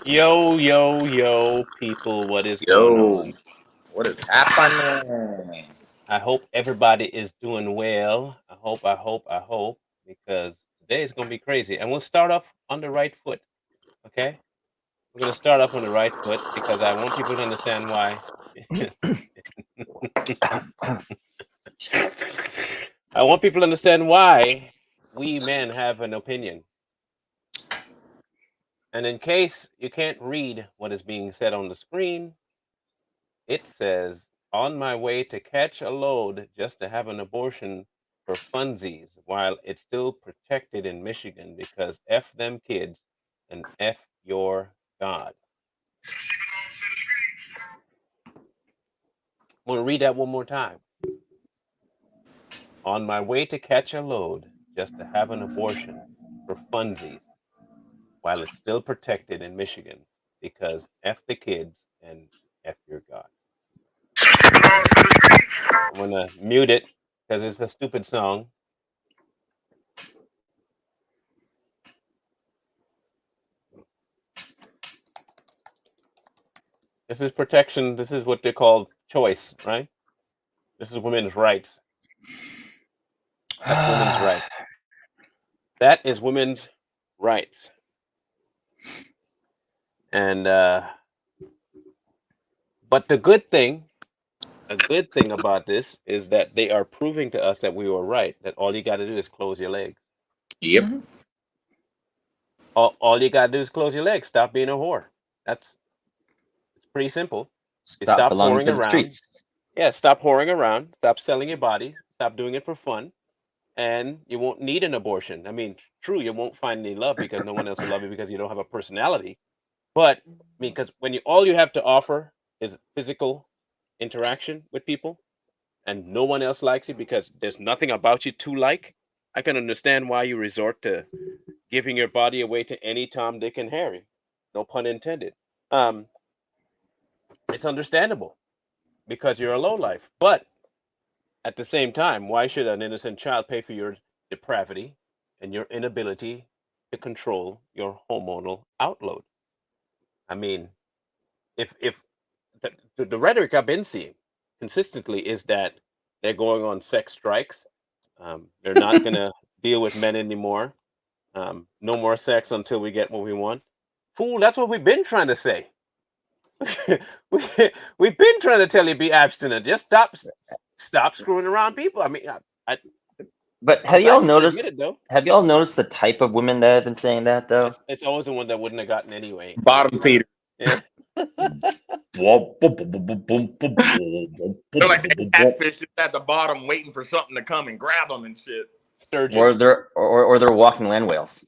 Yo, yo, yo, people, what is going Yo, on? what is happening? I hope everybody is doing well. I hope, because today is going to be crazy. And we'll start off on the right foot, okay? We're going to start off on the right foot because I want people to understand why. I want people to understand why we men have an opinion. And in case you can't read what is being said on the screen, it says, on my way to catch a load just to have an abortion for funsies while it's still protected in Michigan because F them kids and F your God. I'm going to read that one more time. On my way to catch a load just to have an abortion for funsies while it's still protected in Michigan because F the kids and F your God. I'm going to mute it because it's a stupid song. This is protection. This is what they call choice, right? This is women's rights. That's women's rights. That is women's rights. And but a good thing about this is that they are proving to us that we were right. That all you got to do is close your legs. Yep. All you got to do is close your legs. Stop being a whore. It's pretty simple. You Stop stop belonging whoring to the around. streets. Yeah, stop whoring around. Stop selling your body. Stop doing it for fun. And you won't need an abortion. I mean, true, you won't find any love because no one else will love you because you don't have a personality. But I mean, because when all you have to offer is physical interaction with people, and no one else likes you because there's nothing about you to like, I can understand why you resort to giving your body away to any Tom, Dick, and Harry. No pun intended. Um, it's understandable because you're a lowlife. But at the same time, why should an innocent child pay for your depravity and your inability to control your hormonal outload? I mean, if the rhetoric I've been seeing consistently is that they're going on sex strikes, they're not going to deal with men anymore. No more sex until we get what we want. Fool, that's what we've been trying to say. we, we've been trying to tell you be abstinent. Just stop screwing around people. I mean, But I'm have glad y'all you can admit noticed? it though. Have y'all noticed the type of women that have been saying that though? It's always the one that wouldn't have gotten anyway. Bottom feeder. Yeah. They're like that catfish just at the bottom waiting for something to come and grab them and shit. Sturgeon. Or they're walking land whales.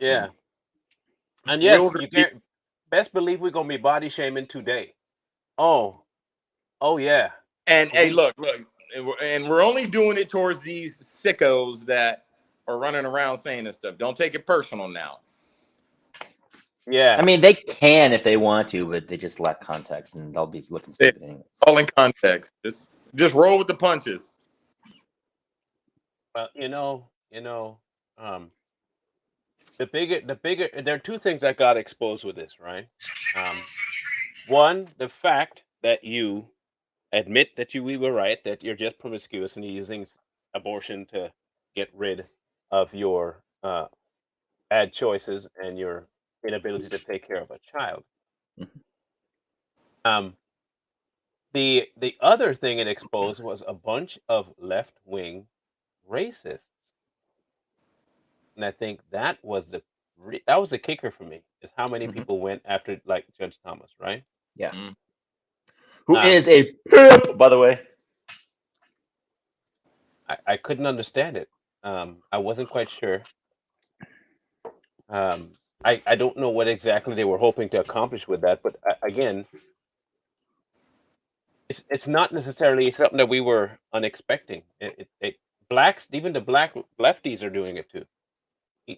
Yeah. And yes, Wilder you can't best believe we're gonna be body shaming today. Oh yeah. And hey, We look, and we're only doing it towards these sickos that are running around saying this stuff. Don't take it personal now. yeah. I mean, they can if they want to, but they just lack context, and they'll be looking stupid anyways. All in context. Just roll with the punches. Well, the bigger there are two things that got exposed with this, right? One, the fact that you admit that we were right, that you're just promiscuous and you're using abortion to get rid of your bad choices and your inability to take care of a child. Mhm. The other thing it exposed was a bunch of left wing racists, and I think that was that was the kicker for me is how many Mhm. people went after like Judge Thomas, right? Yeah. Mm. Who Um, is a pimp, by the way? I couldn't understand it. I wasn't quite sure. I don't know what exactly they were hoping to accomplish with that, but again, it's not necessarily something that we were unexpecting. Blacks, even the black lefties, are doing it too.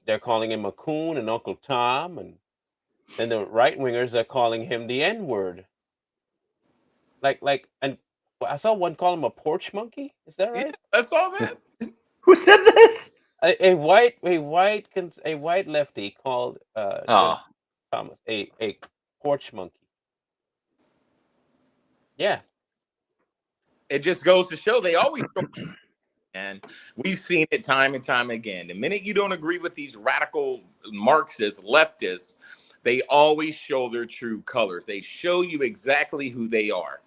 They're calling him a coon and Uncle Tom, and then the right wingers are calling him the N word. And Well, I saw one call him a porch monkey. Is that Yeah, right? I saw that. Who said this? A white lefty called Judge Oh, Thomas a porch monkey. Yeah, It just goes to show they always go, and we've seen it time and time again. The minute you don't agree with these radical Marxists, leftists, they always show their true colors. They show you exactly who they are.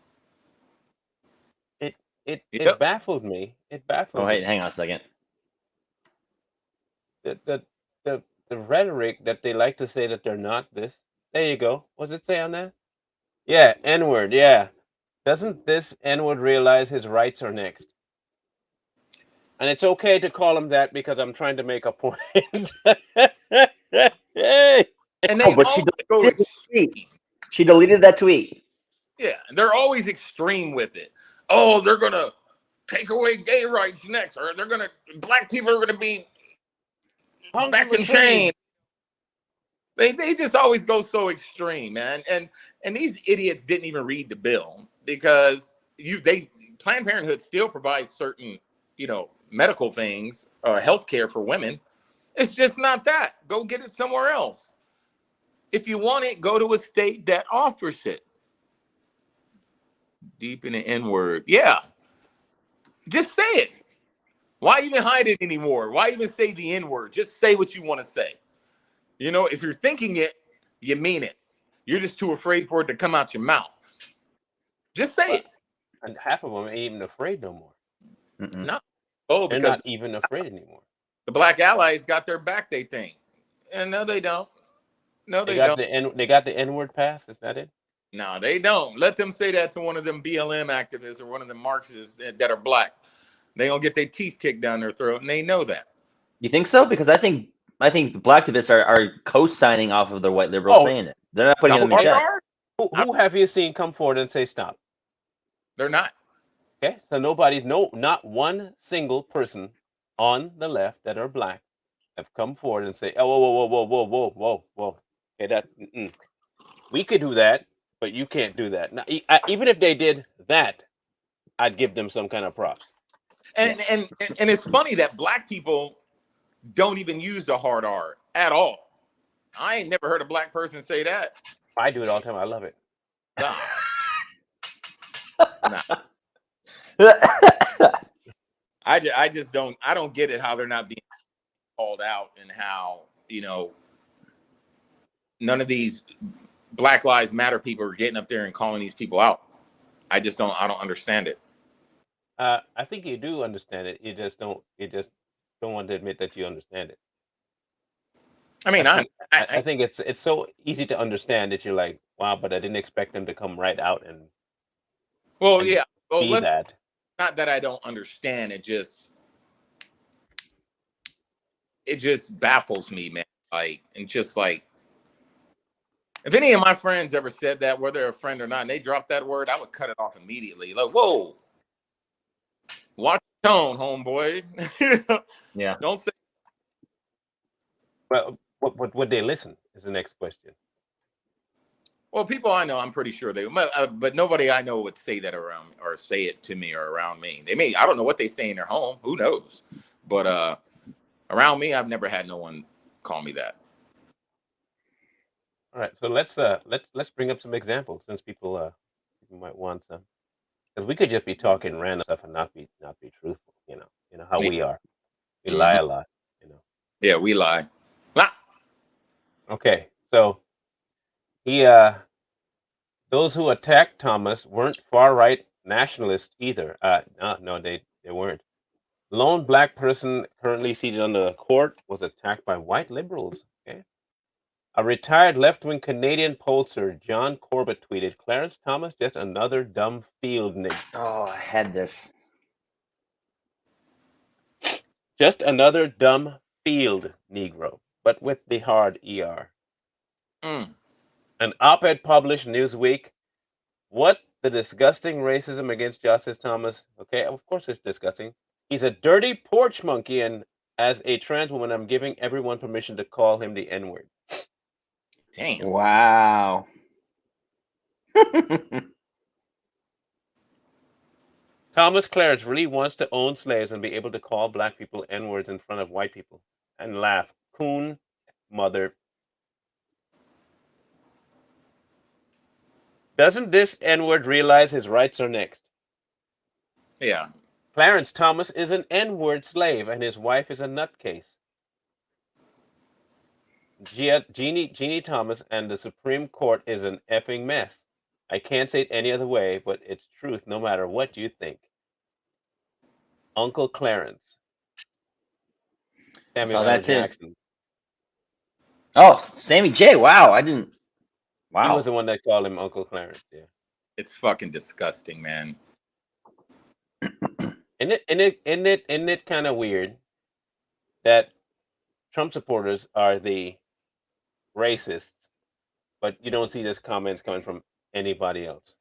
it it Yep. baffled me. It baffled oh, wait, me. hang on a second. The the rhetoric that they like to say that they're not this. There you go. What's it say on that? Yeah, N-word. Yeah. Doesn't this N-word realize his rights are next? And it's okay to call him that because I'm trying to make a point. Hey. And Oh, they but she always go deleted the tweet. extreme. She deleted that tweet. Yeah, they're always extreme with it. Oh, they're gonna take away gay rights next, or black people are gonna be Hung back from a in tree. chains. They just always go so extreme, man. And these idiots didn't even read the bill because Planned Parenthood still provides certain, medical things or health care for women. It's just not that. Go get it somewhere else. If you want it, go to a state that offers it. Deep in the N-word. Yeah. Just say it. Why even hide it anymore? Why even say the N-word? Just say what you want to say. If you're thinking it, you mean it. You're just too afraid for it to come out your mouth. Just say it. And half of them ain't even afraid no more. Mm-mm. No. Oh, They're because not even afraid anymore. the black allies got their back, they think. And no, they don't. No, They they got don't. they got the N-word pass. Is that it? No, they don't. Let them say that to one of them BLM activists or one of them Marxists that are black. They gonna get their teeth kicked down their throat, and they know that. You think so? Because I think the black activists are co-signing off of the white liberals Oh, saying it. They're not putting The them in hard check. R, Who have you seen come forward and say stop? they're not. Okay, so not one single person on the left that are black have come forward and say, "Oh, whoa." Okay, we could do that, but you can't do that. Now, even if they did that, I'd give them some kind of props. And it's funny that black people don't even use the hard R at all. I ain't never heard a black person say that. I do it all the time. I love it. Nah. I just don't get it how they're not being called out and how, none of these Black Lives Matter people are getting up there and calling these people out. I don't understand it. I think you do understand it. You just don't want to admit that you understand it. I mean, I think it's so easy to understand that you're like, wow, but I didn't expect them to come right out and well, yeah. Well, be that. not that I don't understand. It just baffles me, man. If any of my friends ever said that, whether they're a friend or not, and they dropped that word, I would cut it off immediately. Like, whoa, watch your tone, homeboy. Yeah. Don't say. Well, would they listen? Is the next question. Well, people I know, I'm pretty sure they, but nobody I know would say that around or say it to me or around me. They may, I don't know what they say in their home. Who knows? But around me, I've never had no one call me that. All right, so let's bring up some examples since people might want some, because we could just be talking random stuff and not be truthful. You know how we are. We lie a lot. Yeah, we lie. Okay, so he those who attacked Thomas weren't far right nationalists either. No, they weren't. Lone black person currently seated on the court was attacked by white liberals. Okay. A retired left-wing Canadian pollster, John Corbett, tweeted, "Clarence Thomas, just another dumb field nigger. Oh, I had this. Just another dumb field Negro, but with the hard ER." An op-ed published Newsweek. What the disgusting racism against Justice Thomas? Okay, of course it's disgusting. He's a dirty porch monkey, and as a trans woman, I'm giving everyone permission to call him the N-word. Damn. Wow. Thomas Clarence really wants to own slaves and be able to call black people N-words in front of white people and laugh. Coon mother. Doesn't this N-word realize his rights are next? Yeah. Clarence Thomas is an N-word slave and his wife is a nutcase. Jeannie Thomas and the Supreme Court is an effing mess. I can't say it any other way, but it's truth no matter what you think. Uncle Clarence. I Samuel saw L. that too. Jackson. Oh, Sammy J. Wow, I didn't. He Wow. was the one that called him Uncle Clarence. Yeah. It's fucking disgusting, man. Isn't it kind of weird that Trump supporters are the racists, but you don't see these comments coming from anybody else?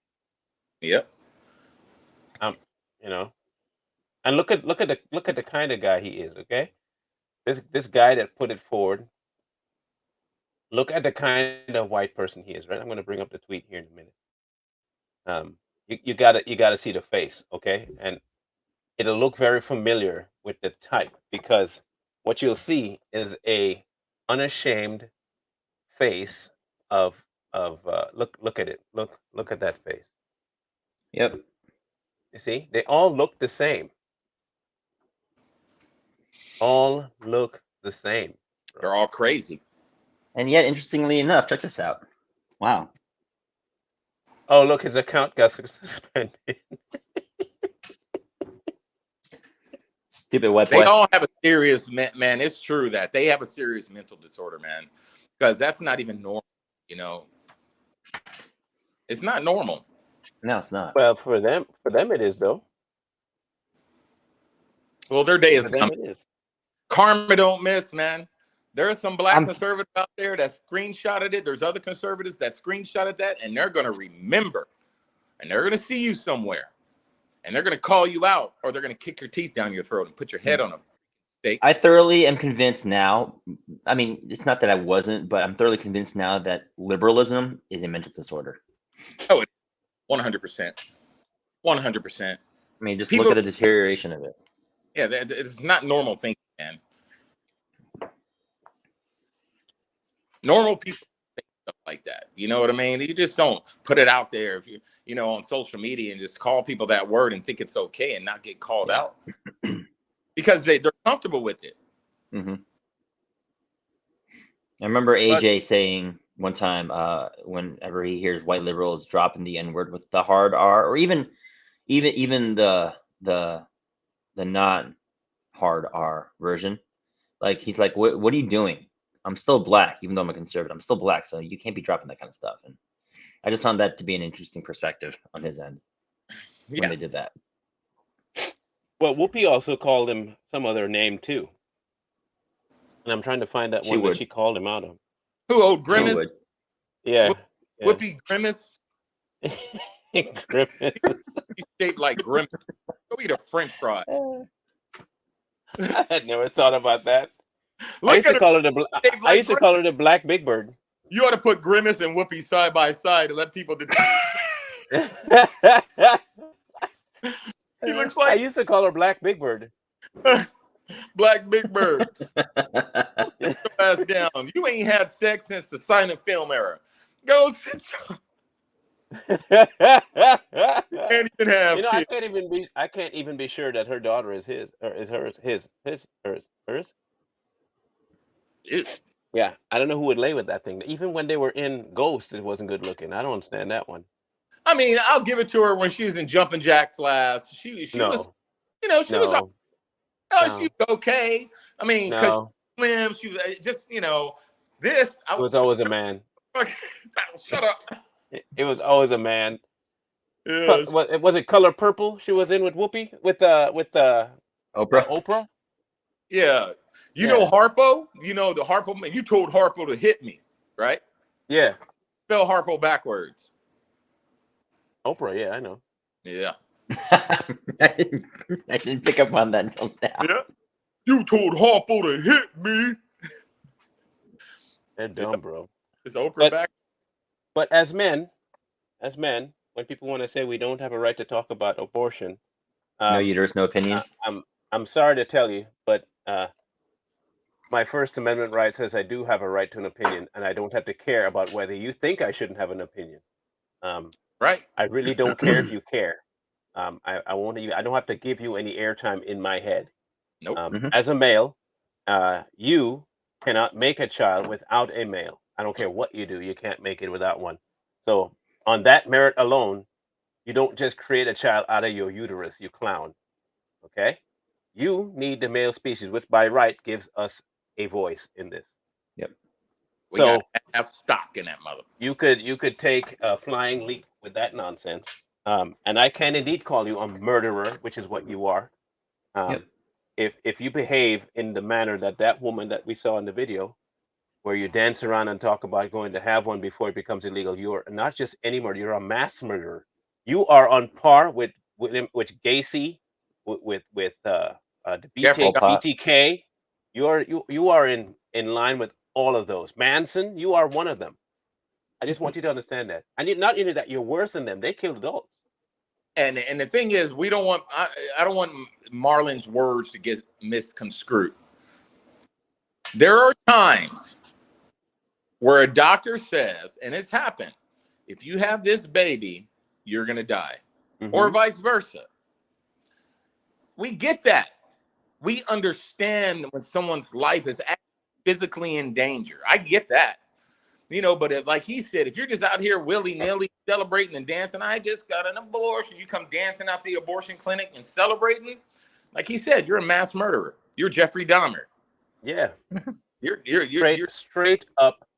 Yep. You know, and look at the kind of guy he is. Okay, this guy that put it forward. Look at the kind of white person he is. Right, I'm going to bring up the tweet here in a minute. You gotta see the face, okay, and it'll look very familiar with the type because what you'll see is a unashamed face of look at it. Look at that face. Yep. You see? They all look the same. All look the same. They're all crazy. And yet, interestingly enough, check this out. Wow. Oh, look, his account got suspended. Stupid white They boy. all have a serious man. It's true that they have a serious mental disorder, man, because that's not even normal. You know, it's not normal. No, it's not. Well, for them it is though. Well, their day is For them coming. it is. Karma don't miss, man. There are some black I'm- conservatives out there that screenshotted it. There's other conservatives that screenshotted that, and they're going to remember. And they're going to see you somewhere. And they're going to call you out, or they're going to kick your teeth down your throat and put your head on a stake. I thoroughly am convinced now. I mean, it's not that I wasn't, but I'm thoroughly convinced now that liberalism is a mental disorder. 100%. 100%. I mean, just People- look at the deterioration of it. Yeah, it's not normal thinking, man. Normal people think stuff like that. You know what I mean? You just don't put it out there if you know, on social media and just call people that word and think it's okay and not get called Yeah. out because they're comfortable with it. Hmm. I remember AJ saying one time, whenever he hears white liberals dropping the N word with the hard R, or even the non hard R version, like he's like, "What are you doing? I'm still black, even though I'm a conservative. I'm still black, so you can't be dropping that kind of stuff." And I just found that to be an interesting perspective on his end when Yeah. they did that. Well, Whoopi also called him some other name too. And I'm trying to find that She one would. that she called him out of. Who? Oh, He Grimace? would. Yeah. Whoopi Grimace? Grimace. He's shaped like Grimace. Go eat a French fry. I had never thought about that. I Look used at to her. call her the shaped I like used to call her the Black Big Bird. You ought to put Grimace and Whoopi side by side and let people determine. He looks I like used to call her Black Big Bird. Black Big Bird. Sit your ass down. You ain't had sex since the silent film era. Go sit your can't even have You know, I kids. can't even be sure that her daughter is his or is hers. Ew. Yeah, I don't know who would lay with that thing. Even when they were in Ghost, it wasn't good looking. I don't understand that one. I mean, I'll give it to her when she was in Jumpin' Jack Class. She was, No, you know, she was, no, she was okay. I mean, because no. slim, she was just, you know, this. I It was always a man. Shut up. It was always a man. Yes. Was it Color Purple? She was in with Whoopi with Oprah. Oprah. Yeah. You Yeah. know Harpo? You know the Harpo man. You told Harpo to hit me, right? Yeah, Spell Harpo backwards. Oprah. Yeah, I know. Yeah. I didn't pick up on that until now. Yeah. You told Harpo to hit me. They're dumb, bro. Is Oprah But- back? But as men, when people want to say we don't have a right to talk about abortion, No uterus, no opinion. I'm sorry to tell you, but my First Amendment right says I do have a right to an opinion, and I don't have to care about whether you think I shouldn't have an opinion. Right. I really don't care if you care. I won't even, I don't have to give you any airtime in my head. Nope. As a male, you cannot make a child without a male. I don't care what you do, you can't make it without one. So on that merit alone, you don't just create a child out of your uterus, you clown. Okay? You need the male species, which by right gives us a voice in this. Yep. We So got to have stock in that mother. you could take a flying leap with that nonsense. And I can indeed call you a murderer, which is what you are. Yep. If you behave in the manner that woman that we saw in the video, where you dance around and talk about going to have one before it becomes illegal, you're not just any murderer, you're a mass murderer. You are on par with Gacy, with the Jeffrey BTK. You are in line with all of those. Manson, you are one of them. I just want you to understand that. I need not only that you're worse than them. They killed adults. And the thing is, we don't want. I don't want Marlon's words to get misconstrued. There are times where a doctor says, and it's happened, if you have this baby, you're gonna die, or vice versa. We get that. We understand when someone's life is physically in danger. I get that. But if, like he said, if you're just out here willy-nilly celebrating and dancing, I just got an abortion, you come dancing out the abortion clinic and celebrating, like he said, you're a mass murderer. You're Jeffrey Dahmer. Yeah. You're straight up.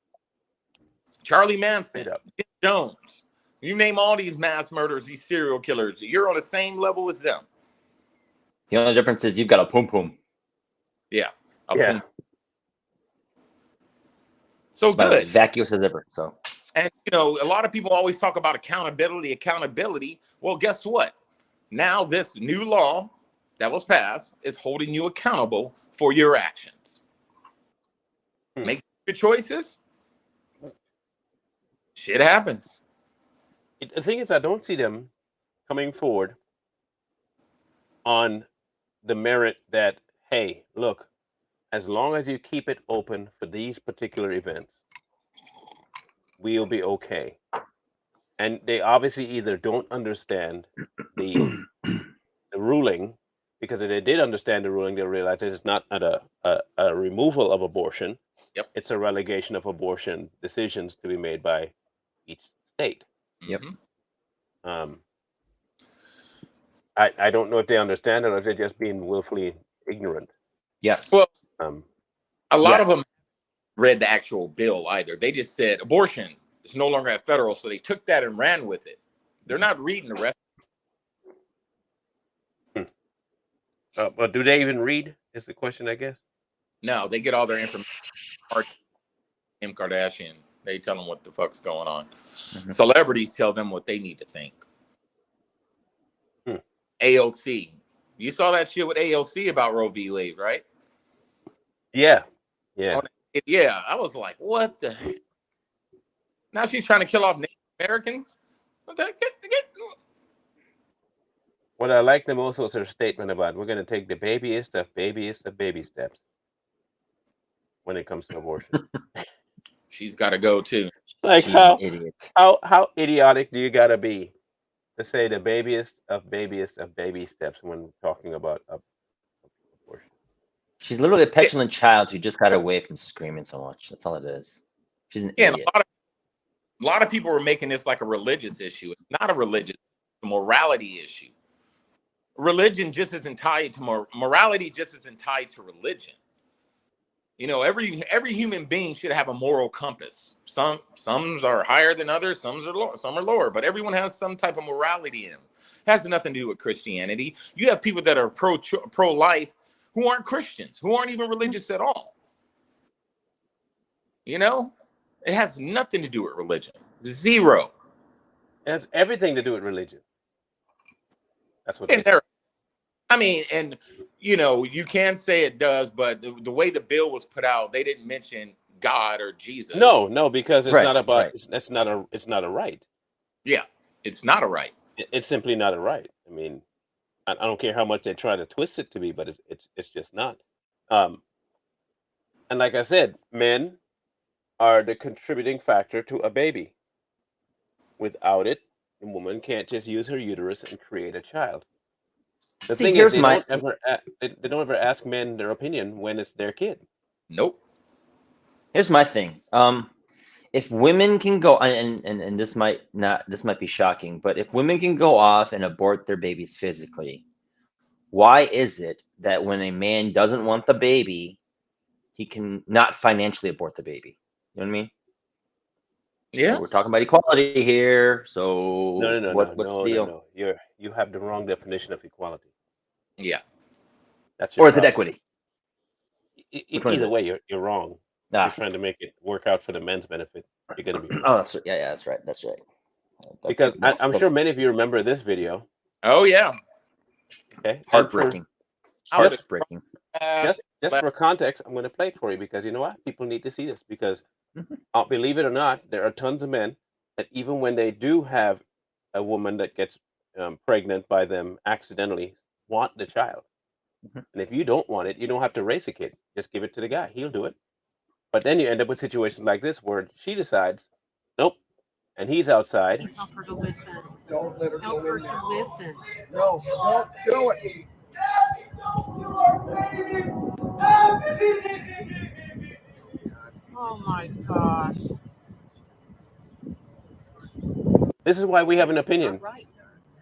Charlie Manson, Straight up. Jim Jones. You name all these mass murderers, these serial killers, you're on the same level as them. The only difference is you've got a pum pum. Yeah. Yeah. So good. Vacuous as ever. So. And, a lot of people always talk about accountability. Well, guess what? Now this new law that was passed is holding you accountable for your actions. Make your choices. Shit happens. The thing is, I don't see them coming forward on the merit that, hey, look, as long as you keep it open for these particular events, we'll be okay. And they obviously either don't understand the ruling, because if they did understand the ruling, they'll realize that it's not a removal of abortion. Yep. It's a relegation of abortion decisions to be made by each state. Yep. I don't know if they understand it or if they're just being willfully ignorant. Yes. Well, a lot yes. of them read the actual bill either. They just said abortion is no longer at federal, so they took that and ran with it. They're not reading the rest. But do they even read? Is the question, I guess. No, they get all their information. Kim Kardashian, they tell them what the fuck's going on. Celebrities tell them what they need to think. AOC, you saw that shit with AOC about Roe v. Wade, right? Yeah. Yeah, I was like, what the heck? Now she's trying to kill off Native Americans? What I like the most was her statement about we're going to take the babyest of baby steps when it comes to abortion. She's got to go too. Like She's an idiot. How idiotic do you got to be to say the babyest of baby steps when talking about abortion? She's literally a petulant child who just got away from screaming so much. That's all it is. She's an idiot. A lot of people were making this like a religious issue. It's not a religious, it's a morality issue. Religion just isn't tied to morality. Just isn't tied to religion. Every human being should have a moral compass. Some are higher than others. Some are lower. But everyone has some type of morality in them. It has nothing to do with Christianity. You have people that are pro-life who aren't Christians, who aren't even religious at all. It has nothing to do with religion. Zero. It has everything to do with religion. That's what. You can say it does, but the way the bill was put out, they didn't mention God or Jesus. No, because it's not about. Right. It's not a right. Yeah, it's not a right. It's simply not a right. I mean, I don't care how much they try to twist it to be, but it's just not. Um, and like I said, men are the contributing factor to a baby. Without it, a woman can't just use her uterus and create a child. The See, thing is, here's my they don't ever ask men their opinion when it's their kid. Nope. here's my thing. If women can go, and this might be shocking, but if women can go off and abort their babies physically, why is it that when a man doesn't want the baby, he can not financially abort the baby? You know what I mean? Yeah. We're talking about equality here. No, So no, no, no, what's the no, no, deal? no. You have the wrong definition of equality. Yeah. That's your Or is it problem. equity? Which one is Either it? way, you're wrong. You're Ah, trying to make it work out for the men's benefit. You're going to be wrong. oh, that's right. Yeah, that's right. That's right. Because I'm sure That's many of you remember this video. Oh yeah. Okay, and for heartbreaking. I would have just Heartbreaking. just for context, I'm going to play it for you because you know what? People need to see this because Mhm. believe it or not, there are tons of men that even when they do have a woman that gets pregnant by them accidentally, want the child. Mhm. And if you don't want it, you don't have to raise a kid. Just give it to the guy. He'll do it. But then you end up with situations like this where she decides, nope, and he's outside. Please help her to listen. Don't let her Help go her in there. to listen. No, don't do it. Oh my gosh. This is why we have an It's opinion. not right.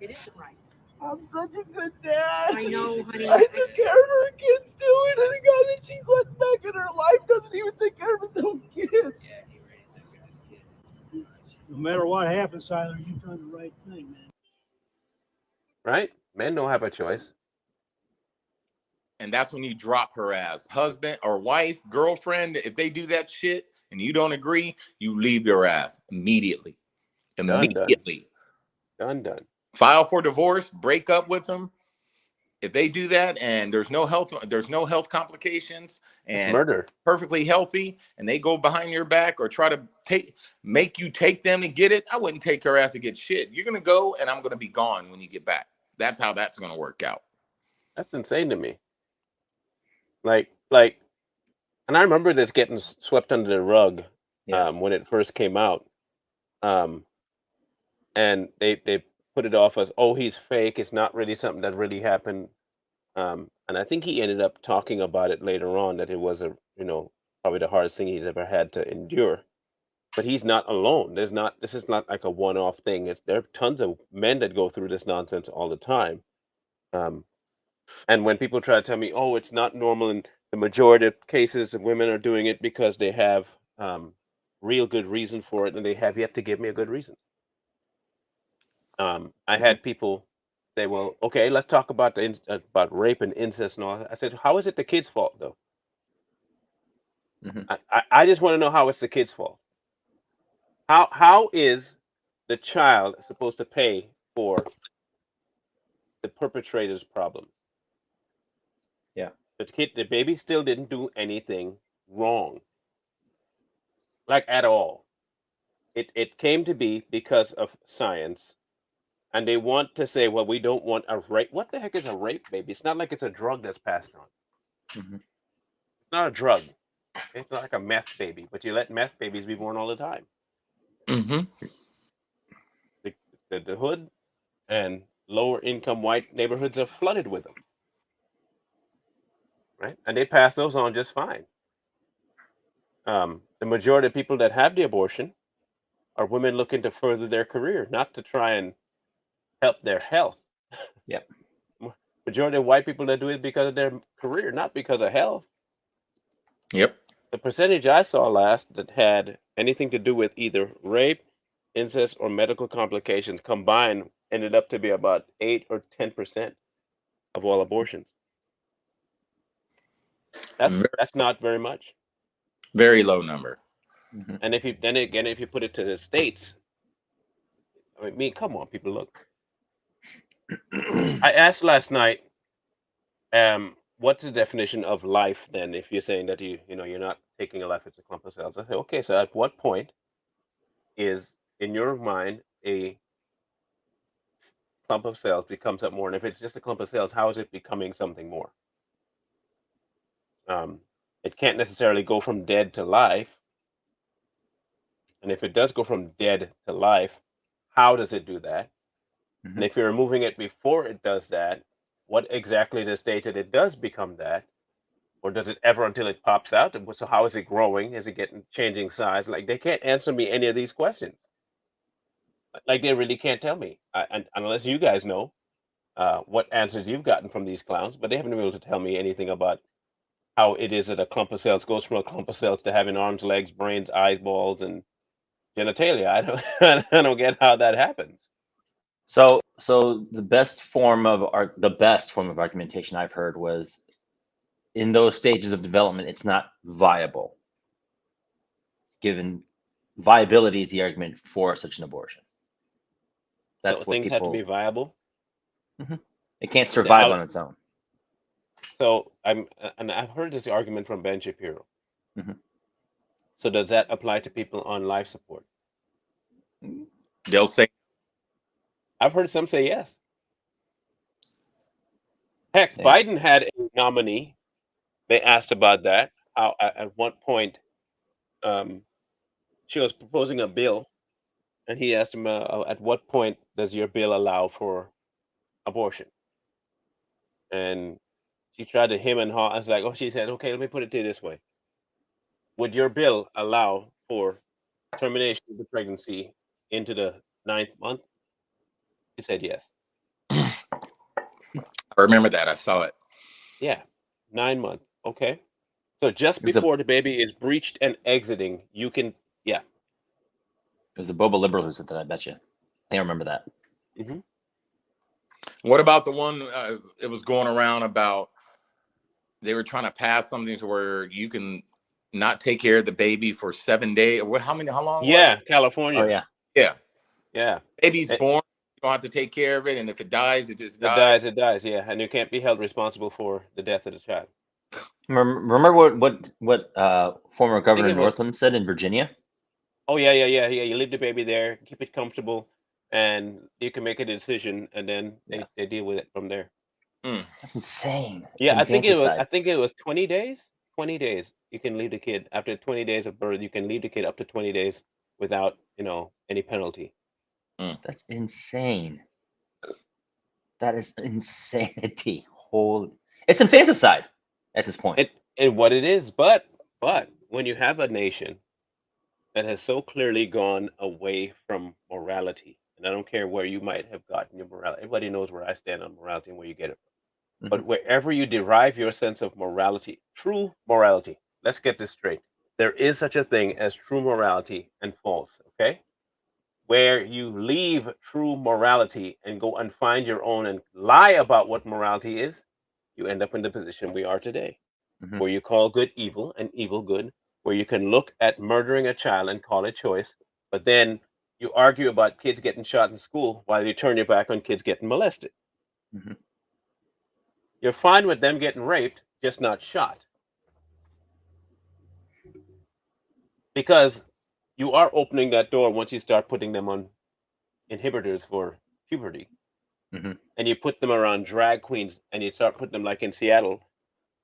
It isn't right. I'm such a good dad. I know, honey. I took care of her kids too, and the guy that she's letting back in her life doesn't even take care of his own kids. No matter what happens, Tyler, you've done the right thing, man. Right? Men don't have a choice. And that's when you drop her as husband or wife, girlfriend. If they do that shit and you don't agree, you leave their ass immediately. Done. Immediately. Done. File for divorce, break up with them. If they do that and there's no health complications It's and murder. perfectly healthy, and they go behind your back or try to make you take them to get it, I wouldn't take her ass to get shit. You're gonna go and I'm gonna be gone when you get back. That's how that's gonna work out. That's insane to me. Like, and I remember this getting swept under the rug Yeah. when it first came out. And they put it off as, oh, he's fake. It's not really something that really happened. And I think he ended up talking about it later on that it was probably the hardest thing he's ever had to endure. But he's not alone. This is not like a one-off thing. There are tons of men that go through this nonsense all the time. And when people try to tell me, oh, it's not normal in the majority of cases, women are doing it because they have real good reason for it, and they have yet to give me a good reason. I had people say, well, okay, let's talk about about rape and incest and all that. I said, how is it the kid's fault though? Mhm. I just want to know how it's the kid's fault. How is the child supposed to pay for the perpetrator's problem? Yeah. The baby still didn't do anything wrong, like at all. It came to be because of science, and they want to say, well, we don't want a rape. What the heck is a rape baby? It's not like it's a drug that's passed on. Mhm. It's not a drug. It's not like a meth baby, but you let meth babies be born all the time. Mm-hmm. The hood and lower income white neighborhoods are flooded with them, right? And they pass those on just fine. The majority of people that have the abortion are women looking to further their career, not to try and help their health. Yep. Majority of white people that do it because of their career, not because of health. Yep. The percentage I saw last that had anything to do with either rape, incest, or medical complications combined ended up to be about 8 or 10% of all abortions. That's not very much. Very low number. Mhm. And if you put it to the states, I mean, come on, people, look. I asked last night, what's the definition of life then? If you're saying that you're not taking a life, it's a clump of cells. I say, okay, so at what point is in your mind a clump of cells becomes something more? And if it's just a clump of cells, how is it becoming something more? It can't necessarily go from dead to life. And if it does go from dead to life, how does it do that? And Mhm. if you're removing it before it does that, what exactly is the stage that it does become that? Or does it ever until it pops out? And so how is it growing? Is it getting changing size? Like they can't answer me any of these questions. Like they really can't tell me, and unless you guys know what answers you've gotten from these clowns. But they haven't been able to tell me anything about how it is that a clump of cells goes from a clump of cells to having arms, legs, brains, eyeballs, and genitalia. I don't, I don't get how that happens. So the best form of argumentation I've heard was in those stages of development, it's not viable. Given viability is the argument for such an abortion. That's So what things have to be people. viable. It can't survive How, on its own. so and I've heard this argument from Ben Shapiro. Mhm. So does that apply to people on life support? They'll say, I've heard some say yes. Heck, Same. Biden had a nominee. They asked about that. How at what point she was proposing a bill, and he asked him, "At what point does your bill allow for abortion?" And she tried to him and haw. I was like, "Oh," she said, "Okay, let me put it to you this way: would your bill allow for termination of the pregnancy into the 9th month?" He said, "Yes." I remember that. I saw it. Yeah, 9 months. Okay, so just It was a before the baby is breached and exiting, you can, yeah. it was a Boba liberal who said that. I bet you. I remember that. Hmm. What about the one it was going around about they were trying to pass something to where you can not take care of the baby for 7 days? What? How long was Yeah, it? Oh California. yeah. Yeah, Yeah, baby's it, born. You don't have to take care of it, and if it dies, it just it dies. dies. It dies. Yeah, and you can't be held responsible for the death of the child. Remember what former I think Governor it was. Northam said in Virginia? Oh yeah, yeah, yeah, yeah. You leave the baby there, keep it comfortable, and you can make a decision, and then Yeah, they deal with it from there. Mm. that's insane. It's Yeah, I think it was. I infanticide. think it was 20 days. 20 days. You can leave the kid after 20 days of birth. You can leave the kid up to 20 days without any penalty. That's insane. That is insanity. Holy, it's infanticide at this point. And what it is, but when you have a nation that has so clearly gone away from morality, and I don't care where you might have gotten your morality. Everybody knows where I stand on morality and where you get it from. Mhm. But wherever you derive your sense of morality, true morality, let's get this straight. There is such a thing as true morality and false, okay? Where you leave true morality and go and find your own and lie about what morality is, you end up in the position we are today, Mhm. where you call good evil and evil good, where you can look at murdering a child and call it choice, but then you argue about kids getting shot in school while you turn your back on kids getting molested. Mhm. You're fine with them getting raped, just not shot. Because you are opening that door once you start putting them on inhibitors for puberty. Mhm. And you put them around drag queens and you start putting them like in Seattle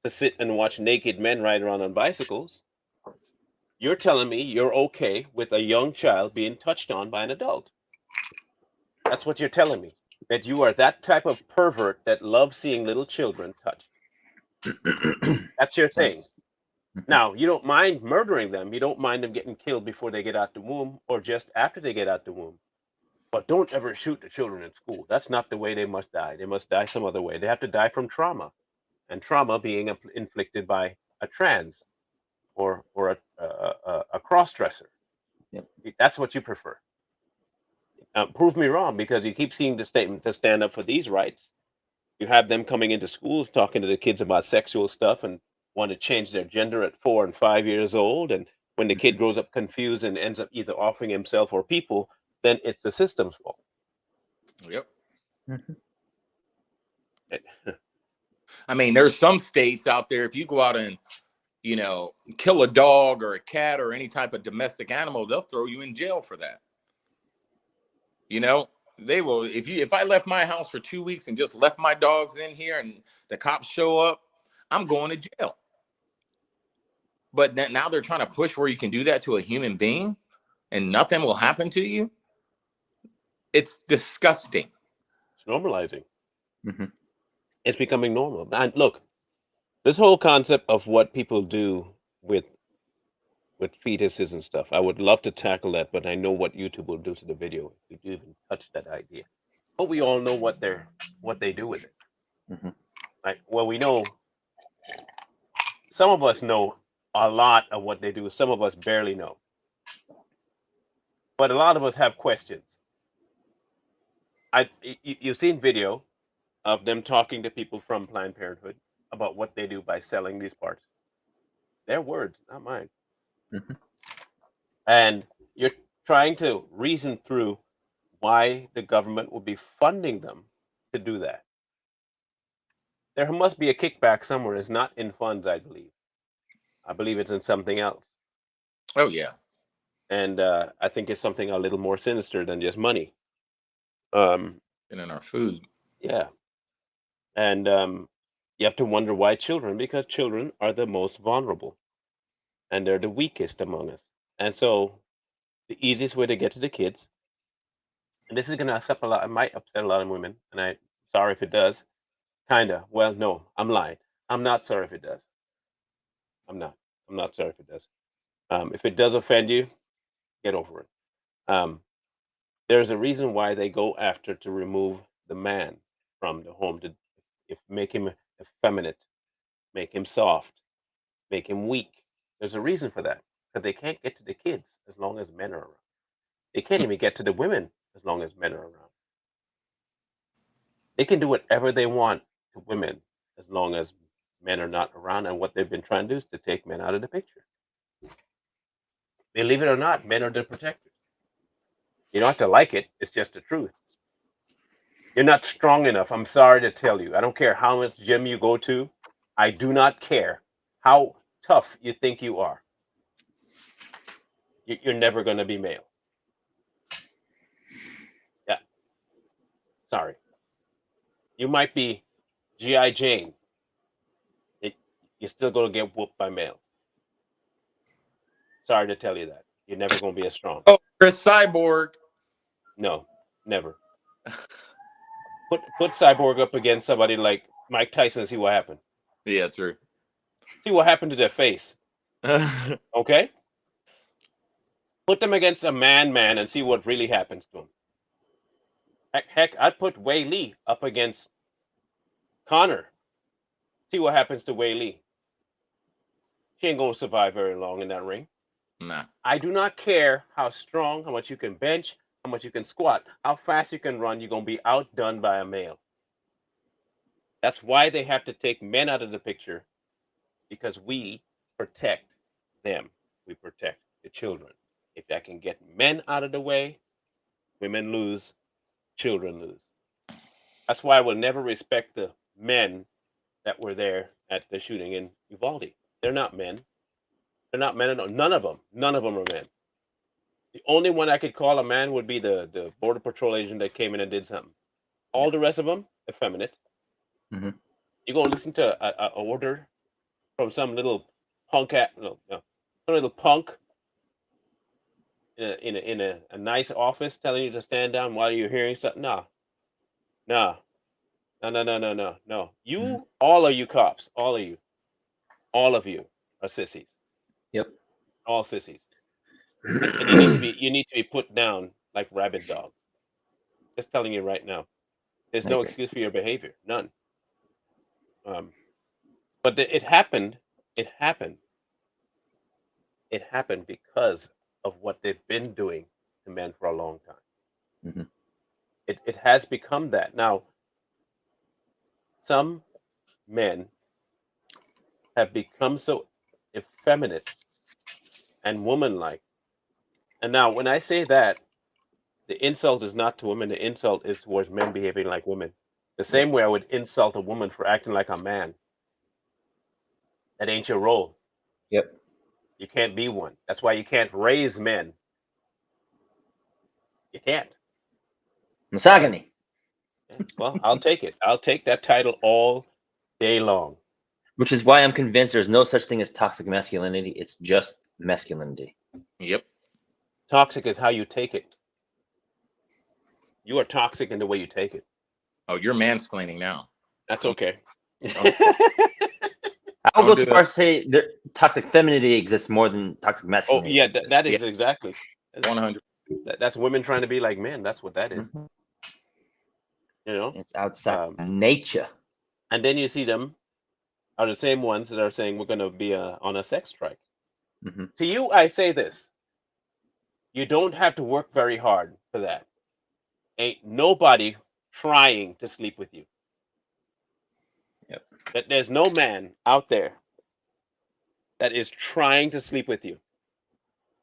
to sit and watch naked men ride around on bicycles. You're telling me you're okay with a young child being touched on by an adult. That's what you're telling me. That you are that type of pervert that loves seeing little children touched. That's your thing. Sounds. Mhm. Now, you don't mind murdering them. You don't mind them getting killed before they get out the womb or just after they get out the womb. But don't ever shoot the children in school. That's not the way they must die. They must die some other way. They have to die from trauma, and trauma being inflicted by a trans or a cross dresser. Yep. That's what you prefer. Prove me wrong, because you keep seeing the statement to stand up for these rights. You have them coming into schools talking to the kids about sexual stuff and want to change their gender at 4 and 5 years old. And when the kid Mhm. grows up confused and ends up either offering himself or people, then it's the system's fault. Yep. Mhm. I mean, there's some states out there. If you go out and kill a dog or a cat or any type of domestic animal, they'll throw you in jail for that. You know, They will. If I left my house for 2 weeks and just left my dogs in here and the cops show up, I'm going to jail. But now they're trying to push where you can do that to a human being and nothing will happen to you. It's disgusting. It's normalizing. hmm It's becoming normal. And look, this whole concept of what people do with fetuses and stuff, I would love to tackle that, but I know what YouTube will do to the video if you even touch that idea. But we all know what they do with it. hmm Right? Well, we know some of us know a lot of what they do. Some of us barely know. But a lot of us have questions. You've seen video of them talking to people from Planned Parenthood about what they do by selling these parts. Their words, not mine. hmm And you're trying to reason through why the government would be funding them to do that. There must be a kickback somewhere. It's not in funds, I believe. I believe it's in something else. Oh yeah. And I think it's something a little more sinister than just money. Um, And in our food. yeah. And you have to wonder why children, because children are the most vulnerable and they're the weakest among us. And so the easiest way to get to the kids, and this is going to upset a lot, it might upset a lot of women, and I'm sorry if it does. Kinda. Well, no, I'm lying. I'm not sorry if it does. I'm not. I'm not sorry if it does. If it does offend you, get over it. Um, there's a reason why they go after to remove the man from the home to make him effeminate, make him soft, make him weak. There's a reason for that because they can't get to the kids as long as men are around. They can't even get to the women as long as men are around. They can do whatever they want to women as long as men are not around. And what they've been trying to do is to take men out of the picture. Believe it or not, men are the protectors. You don't have to like it. It's just the truth. You're not strong enough. I'm sorry to tell you. I don't care how much gym you go to. I do not care how tough you think you are. You're never going to be male. Yeah. Sorry. You might be G.I. Jane. You're still going to get whooped by males. Sorry to tell you that. You're never going to be as strong. Oh, you're a cyborg. No, never. Put Cyborg up against somebody like Mike Tyson and see what happened. Yeah, true. See what happened to their face. Okay? Put them against a man and see what really happens to them. Heck, I'd put Wei Lee up against Connor. See what happens to Wei Lee. She ain't gonna survive very long in that ring. Nah. I do not care how strong, how much you can bench, how much you can squat, how fast you can run. You're gonna be outdone by a male. That's why they have to take men out of the picture, because we protect them. We protect the children. If I can get men out of the way, women lose, children lose. That's why I will never respect the men that were there at the shooting in Uvalde. They're not men. They're not men at all. None of them. None of them are men. The only one I could call a man would be the Border Patrol agent that came in and did something. All the rest of them, effeminate. hmm You go listen to a order from some little punk some little punk in a nice office telling you to stand down while you're hearing something. No. No. No. You, all of you cops, all of you are sissies. Yep. All sissies. And you need to be put down like rabid dogs. Just telling you right now. There's I no agree. excuse for your behavior. None. But it happened. It happened. It happened because of what they've been doing to men for a long time. hmm It has become that. Now, some men have become so effeminate and woman-like. And now, when I say that, the insult is not to women. The insult is towards men behaving like women. The same way I would insult a woman for acting like a man. That ain't your role. Yep. You can't be one. That's why you can't raise men. You can't. Misogyny. Yeah, well, I'll take it. I'll take that title all day long. Which is why I'm convinced there's no such thing as toxic masculinity. It's just masculinity. Yep. Toxic is how you take it. You are toxic in the way you take it. Oh, you're mansplaining now. That's okay. I'll Don't go do too far to say that toxic femininity exists more than toxic Oh masculinity. yeah, exists. that is exactly. 100. That's women trying to be like men. That's what that is. Mhm. You know. It's outside Um, nature. and then you see them are the same ones that are saying we're going to be on a sex strike. hmm To you, I say this: you don't have to work very hard for that. Ain't nobody trying to sleep with you. Yep. That there's no man out there that is trying to sleep with you.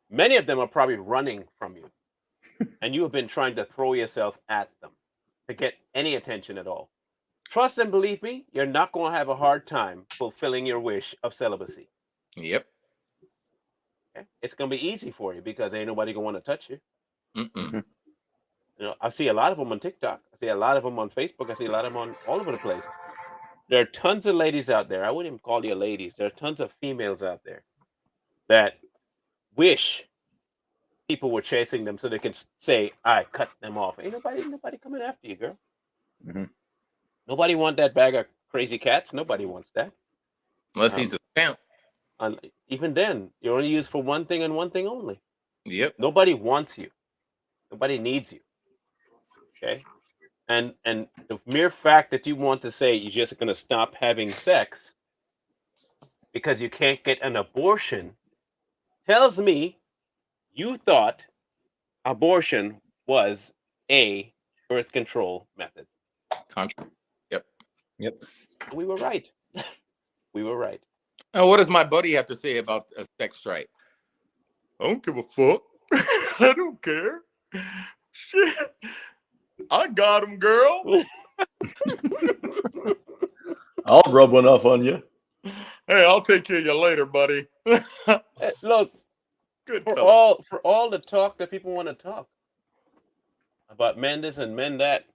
Many of them are probably running from you, and you have been trying to throw yourself at them to get any attention at all. Trust and believe me, you're not going to have a hard time fulfilling your wish of celibacy. Yep. Okay? It's going to be easy for you because ain't nobody going to want to touch you. Mm-mm. You know, I see a lot of them on TikTok. I see a lot of them on Facebook. I see a lot of them on all over the place. There are tons of ladies out there. I wouldn't even call you ladies. There are tons of females out there that wish people were chasing them so they can say, "I cut them off." Ain't nobody coming after you, girl. Mhm. Nobody want that bag of crazy cats. Nobody wants that. Unless he's a stamp. Even then, you're only used for one thing and one thing only. Yep. Nobody wants you. Nobody needs you. Okay. And the mere fact that you want to say you're just going to stop having sex because you can't get an abortion tells me you thought abortion was a birth control method. Contra. Yep. Yep. We were right. We were right. Now, what does my buddy have to say about a sex strike? I don't give a fuck. I don't care. Shit. I got him, girl. I'll rub one off on you. Hey, I'll take care of you later, buddy. Look, Good for fella. all the talk that people want to talk about men this and men that,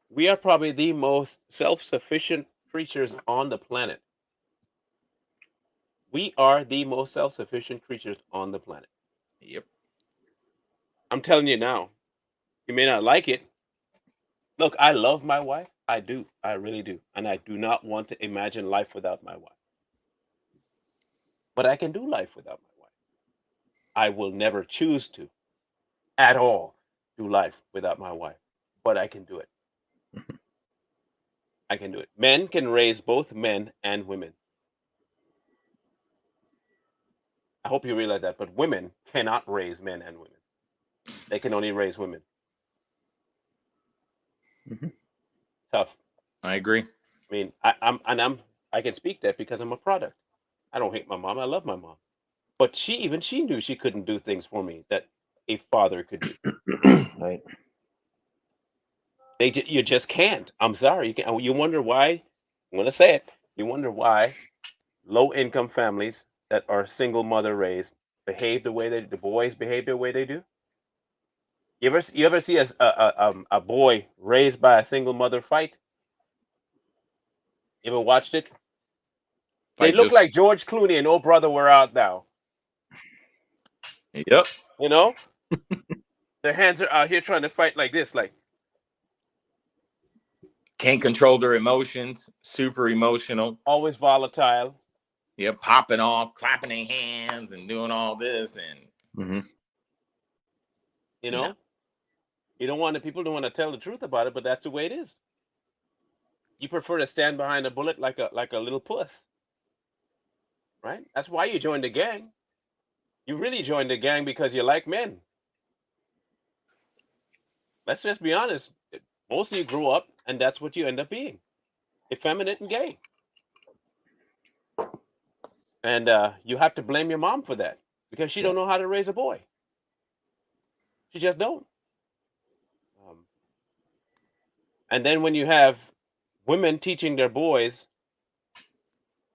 we are probably the most self-sufficient creatures on the planet. We are the most self-sufficient creatures on the planet. Yep. I'm telling you now. You may not like it. Look, I love my wife. I do. I really do. And I do not want to imagine life without my wife. But I can do life without my wife. I will never choose to at all do life without my wife. But I can do it. I can do it. Men can raise both men and women. I hope you realize that. But women cannot raise men and women. They can only raise women. Mhm. Tough. I agree. I mean, I can speak that because I'm a product. I don't hate my mom. I love my mom. But she knew she couldn't do things for me that a father could do. Right. You just can't. I'm sorry. You wonder why. I'm gonna say it. You wonder why low income families that are single mother raised behave the way the boys behave the way they do. You ever see a boy raised by a single mother fight? You ever watched it? They Fight look just. like George Clooney and Oh Brother We're Out Now. Yep. You know, their hands are out here trying to fight like this, like Can't control their emotions. Super emotional. always volatile. Yeah, popping off, clapping their hands, and doing all this, and hmm You No. know, you don't want people don't want to tell the truth about it, but that's the way it is. You prefer to stand behind a bullet like a little puss, right? That's why you joined the gang. You really joined the gang because you like men. Let's just be honest. Most of you grew up, and that's what you end up being: effeminate and gay. And you have to blame your mom for that because she don't know how to raise a boy. She just don't. Um, and then when you have women teaching their boys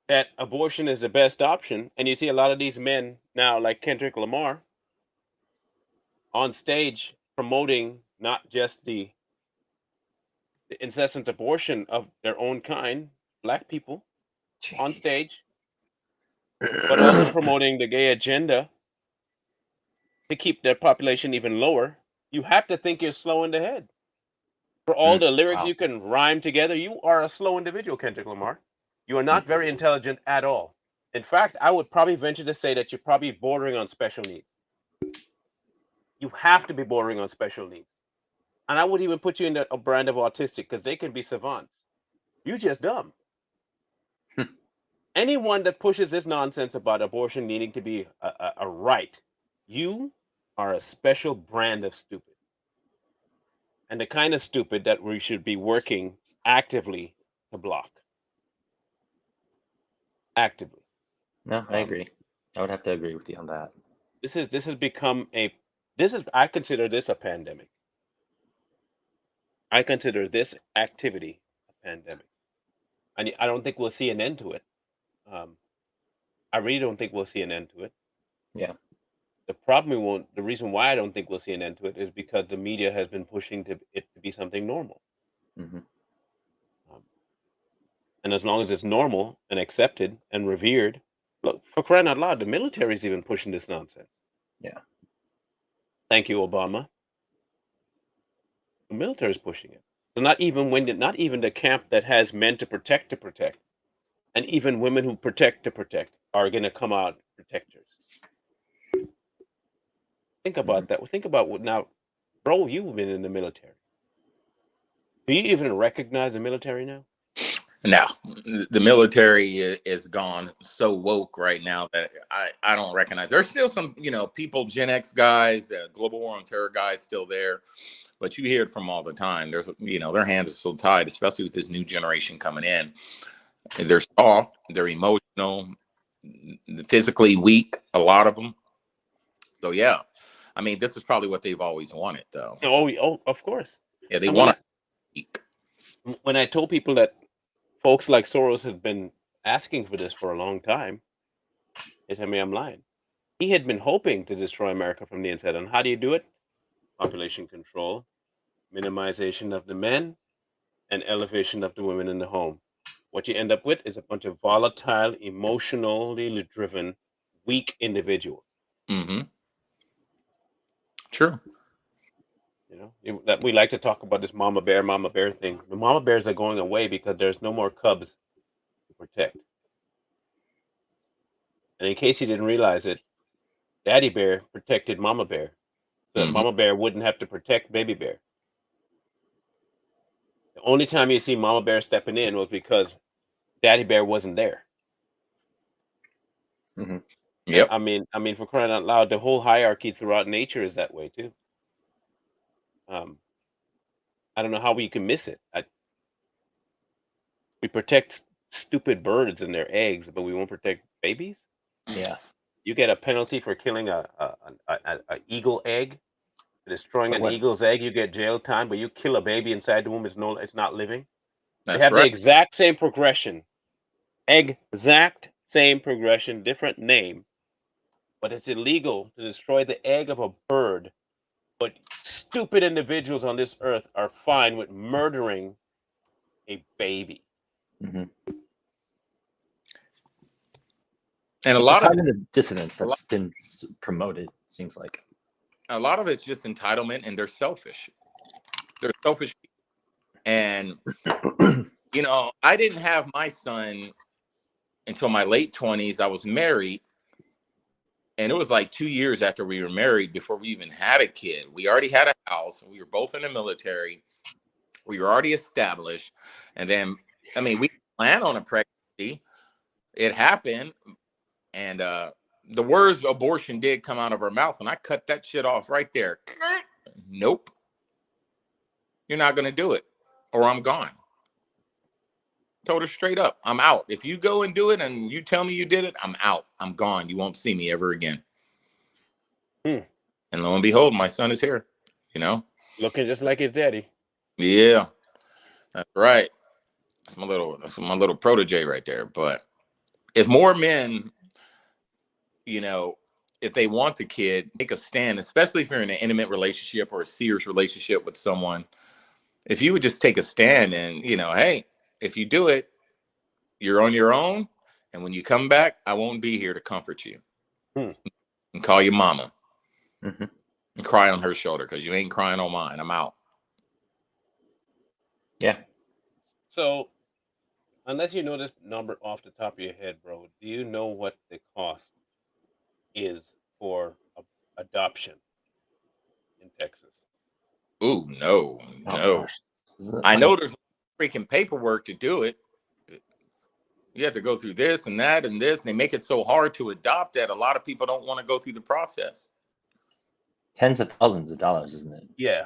that abortion is the best option, and you see a lot of these men now, like Kendrick Lamar, on stage promoting not just the the incessant abortion of their own kind, black people, on Jeez. stage, but also promoting the gay agenda to keep their population even lower. You have to think you're slow in the head. For all the lyrics Wow. you can rhyme together, you are a slow individual, Kendrick Lamar. You are not very intelligent at all. In fact, I would probably venture to say that you're probably bordering on special needs. You have to be bordering on special needs. And I would even put you in a brand of autistic because they can be savants. You're just dumb. Anyone that pushes this nonsense about abortion needing to be a right, you are a special brand of stupid. And the kind of stupid that we should be working actively to block. Actively. No, I agree. I would have to agree with you on that. This has become I consider this a pandemic. I consider this activity a pandemic. And I don't think we'll see an end to it. I really don't think we'll see an end to it. Yeah. The reason why I don't think we'll see an end to it is because the media has been pushing it to be something normal. hmm And as long as it's normal and accepted and revered, look, for crying out loud, the military's even pushing this nonsense. Yeah. Thank you, Obama. The military's pushing it. So not even the camp that has men to protect, and even women who protect to protect are going to come out protectors. Think about that. Think about what now, bro. You've been in the military. Do you even recognize the military now? No, the military is gone so woke right now that I don't recognize. There's still some, people, Gen X guys, Global War on Terror guys still there, but you hear it from all the time. There's, their hands are so tied, especially with this new generation coming in. They're soft, they're emotional, physically weak, a lot of them. So, yeah, I mean, this is probably what they've always wanted, though. Oh, of course. Yeah, they And want to weak. when I told people that folks like Soros have been asking for this for a long time, they tell me I'm lying. He had been hoping to destroy America from the inside. And how do you do it? Population control, minimization of the men, and elevation of the women in the home. What you end up with is a bunch of volatile, emotionally driven, weak individuals. Mm-hmm. True. That we like to talk about this mama bear thing. The mama bears are going away because there's no more cubs to protect. And in case you didn't realize it, daddy bear protected mama bear, so that mama bear wouldn't have to protect baby bear. The only time you see mama bear stepping in was because daddy bear wasn't there. Yep. I mean, for crying out loud, the whole hierarchy throughout nature is that way too. I don't know how we can miss it. We protect stupid birds and their eggs, but we won't protect babies. Yeah. You get a penalty for killing a eagle egg, destroying But an what- eagle's egg. You get jail time, but you kill a baby inside the womb. It's not living. That's They have right. the exact same progression, exact same progression, different name, but it's illegal to destroy the egg of a bird. But stupid individuals on this earth are fine with murdering a baby. Mhm. And a It's lot of cognitive dissonance that's been promoted, seems like. it's just entitlement, and they're selfish. They're selfish people. And I didn't have my son until my late 20s. I was married, and it was like 2 years after we were married before we even had a kid. We already had a house, and we were both in the military. We were already established. And then, we planned on a pregnancy. It happened. And the words abortion did come out of her mouth, and I cut that shit off right there. Nope. You're not going to do it, or I'm gone. Told her straight up, I'm out. If you go and do it and you tell me you did it, I'm out. I'm gone. You won't see me ever again. And lo and behold, my son is here, Looking just like his daddy. Yeah, that's right. That's my little protege right there. But if more men, if they want the kid, make a stand, especially if you're in an intimate relationship or a serious relationship with someone, If you would just take a stand and, hey, if you do it, you're on your own. And when you come back, I won't be here to comfort you. Hmm. And call your mama Mm-hmm. and cry on her shoulder because you ain't crying on mine. I'm out. Yeah. So, unless you know this number off the top of your head, bro, do you know what the cost is for adoption in Texas? Ooh, no. Oh gosh. I know there's freaking paperwork to do it. You have to go through this and that and this, and they make it so hard to adopt that a lot of people don't want to go through the process. Tens of thousands of dollars, isn't it? Yeah.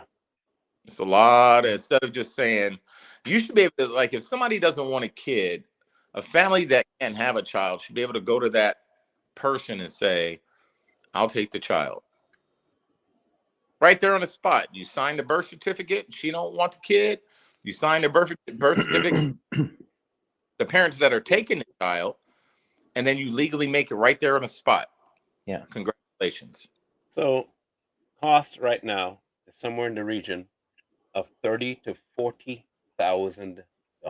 It's a lot. Instead of just saying, you should be able to, like, if somebody doesn't want a kid, a family that can't have a child should be able to go to that person and say, I'll take the child. Right there on the spot. You sign the birth certificate. She don't want the kid. You sign the birth certificate. The parents that are taking the child, and then you legally make it right there on the spot. Yeah. Congratulations. So, cost right now is somewhere in the region of $30,000 to $40,000 to adopt a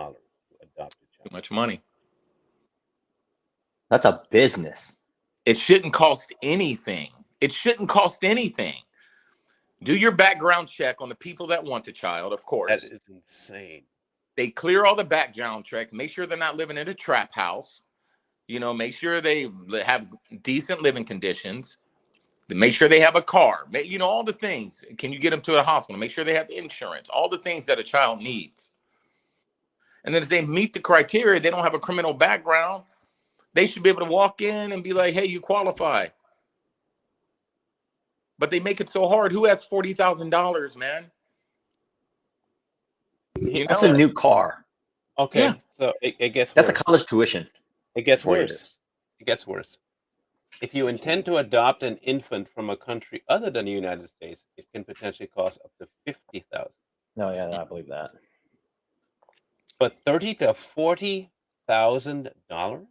Too child. much money. That's a business. It shouldn't cost anything. It shouldn't cost anything. Do your background check on the people that want the child, of course. That is insane. They clear all the background checks. Make sure they're not living in a trap house. Make sure they have decent living conditions. Make sure they have a car. All the things. Can you get them to a hospital? Make sure they have insurance. All the things that a child needs. And then if they meet the criteria, they don't have a criminal background, they should be able to walk in and be like, hey, you qualify. But they make it so hard. Who has $40,000, man? That's a new car. Okay, Yeah. so it gets That's worse. a college tuition. It gets What it worse. is. It gets worse. If you intend to adopt an infant from a country other than the United States, it can potentially cost up to $50,000. No, yeah, I believe that. But $30,000 to $40,000?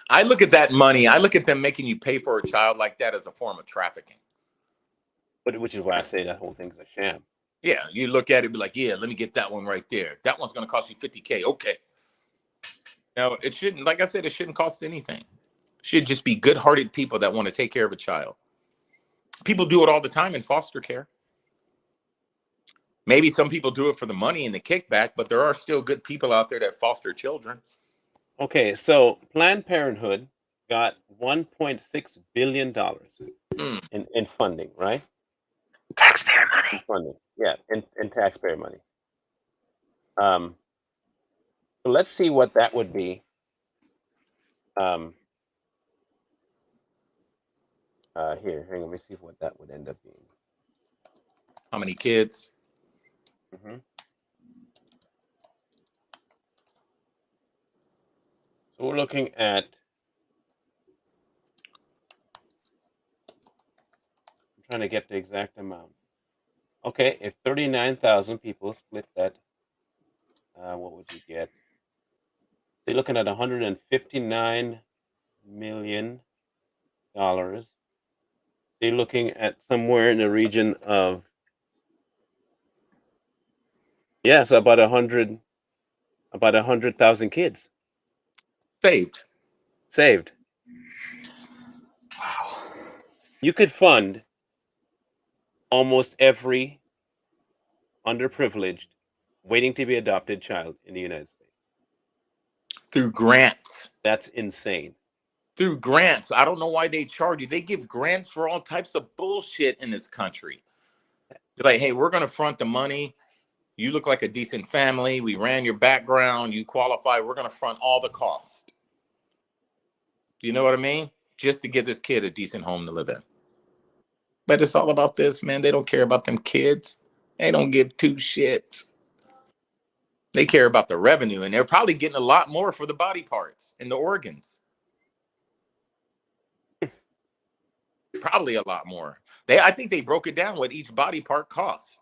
I look at that money. I look at them making you pay for a child like that as a form of trafficking. But which is why I say that whole thing's a sham. Yeah, you look at it, be like, yeah, let me get that one right there. That one's going to cost you $50K. Okay. Now, it shouldn't, like I said, it shouldn't cost anything. It should just be good-hearted people that want to take care of a child. People do it all the time in foster care. Maybe some people do it for the money and the kickback, but there are still good people out there that foster children. Okay, so Planned Parenthood got $1.6 billion in funding, right? Taxpayer money. Funding, yeah, in taxpayer money. So let's see what that would be. Here, hang on, let me see what that would end up being. How many kids? So we're looking at, I'm trying to get the exact amount. Okay, if 39,000 people split that, what would you get? So you're looking at $159 million. So you're looking at somewhere in the region of, yes, about 100,000 kids Saved. saved. Wow. You could fund almost every underprivileged, waiting to be adopted child in the United States. Through grants. That's insane. Through grants. I don't know why they charge you. They give grants for all types of bullshit in this country. They're like, hey, we're going to front the money. You look like a decent family. We ran your background. You qualify. We're going to front all the cost. You know what I mean? Just to give this kid a decent home to live in. But it's all about this, man. They don't care about them kids. They don't give two shits. They care about the revenue, and they're probably getting a lot more for the body parts and the organs. Probably a lot more. I think they broke it down what each body part costs.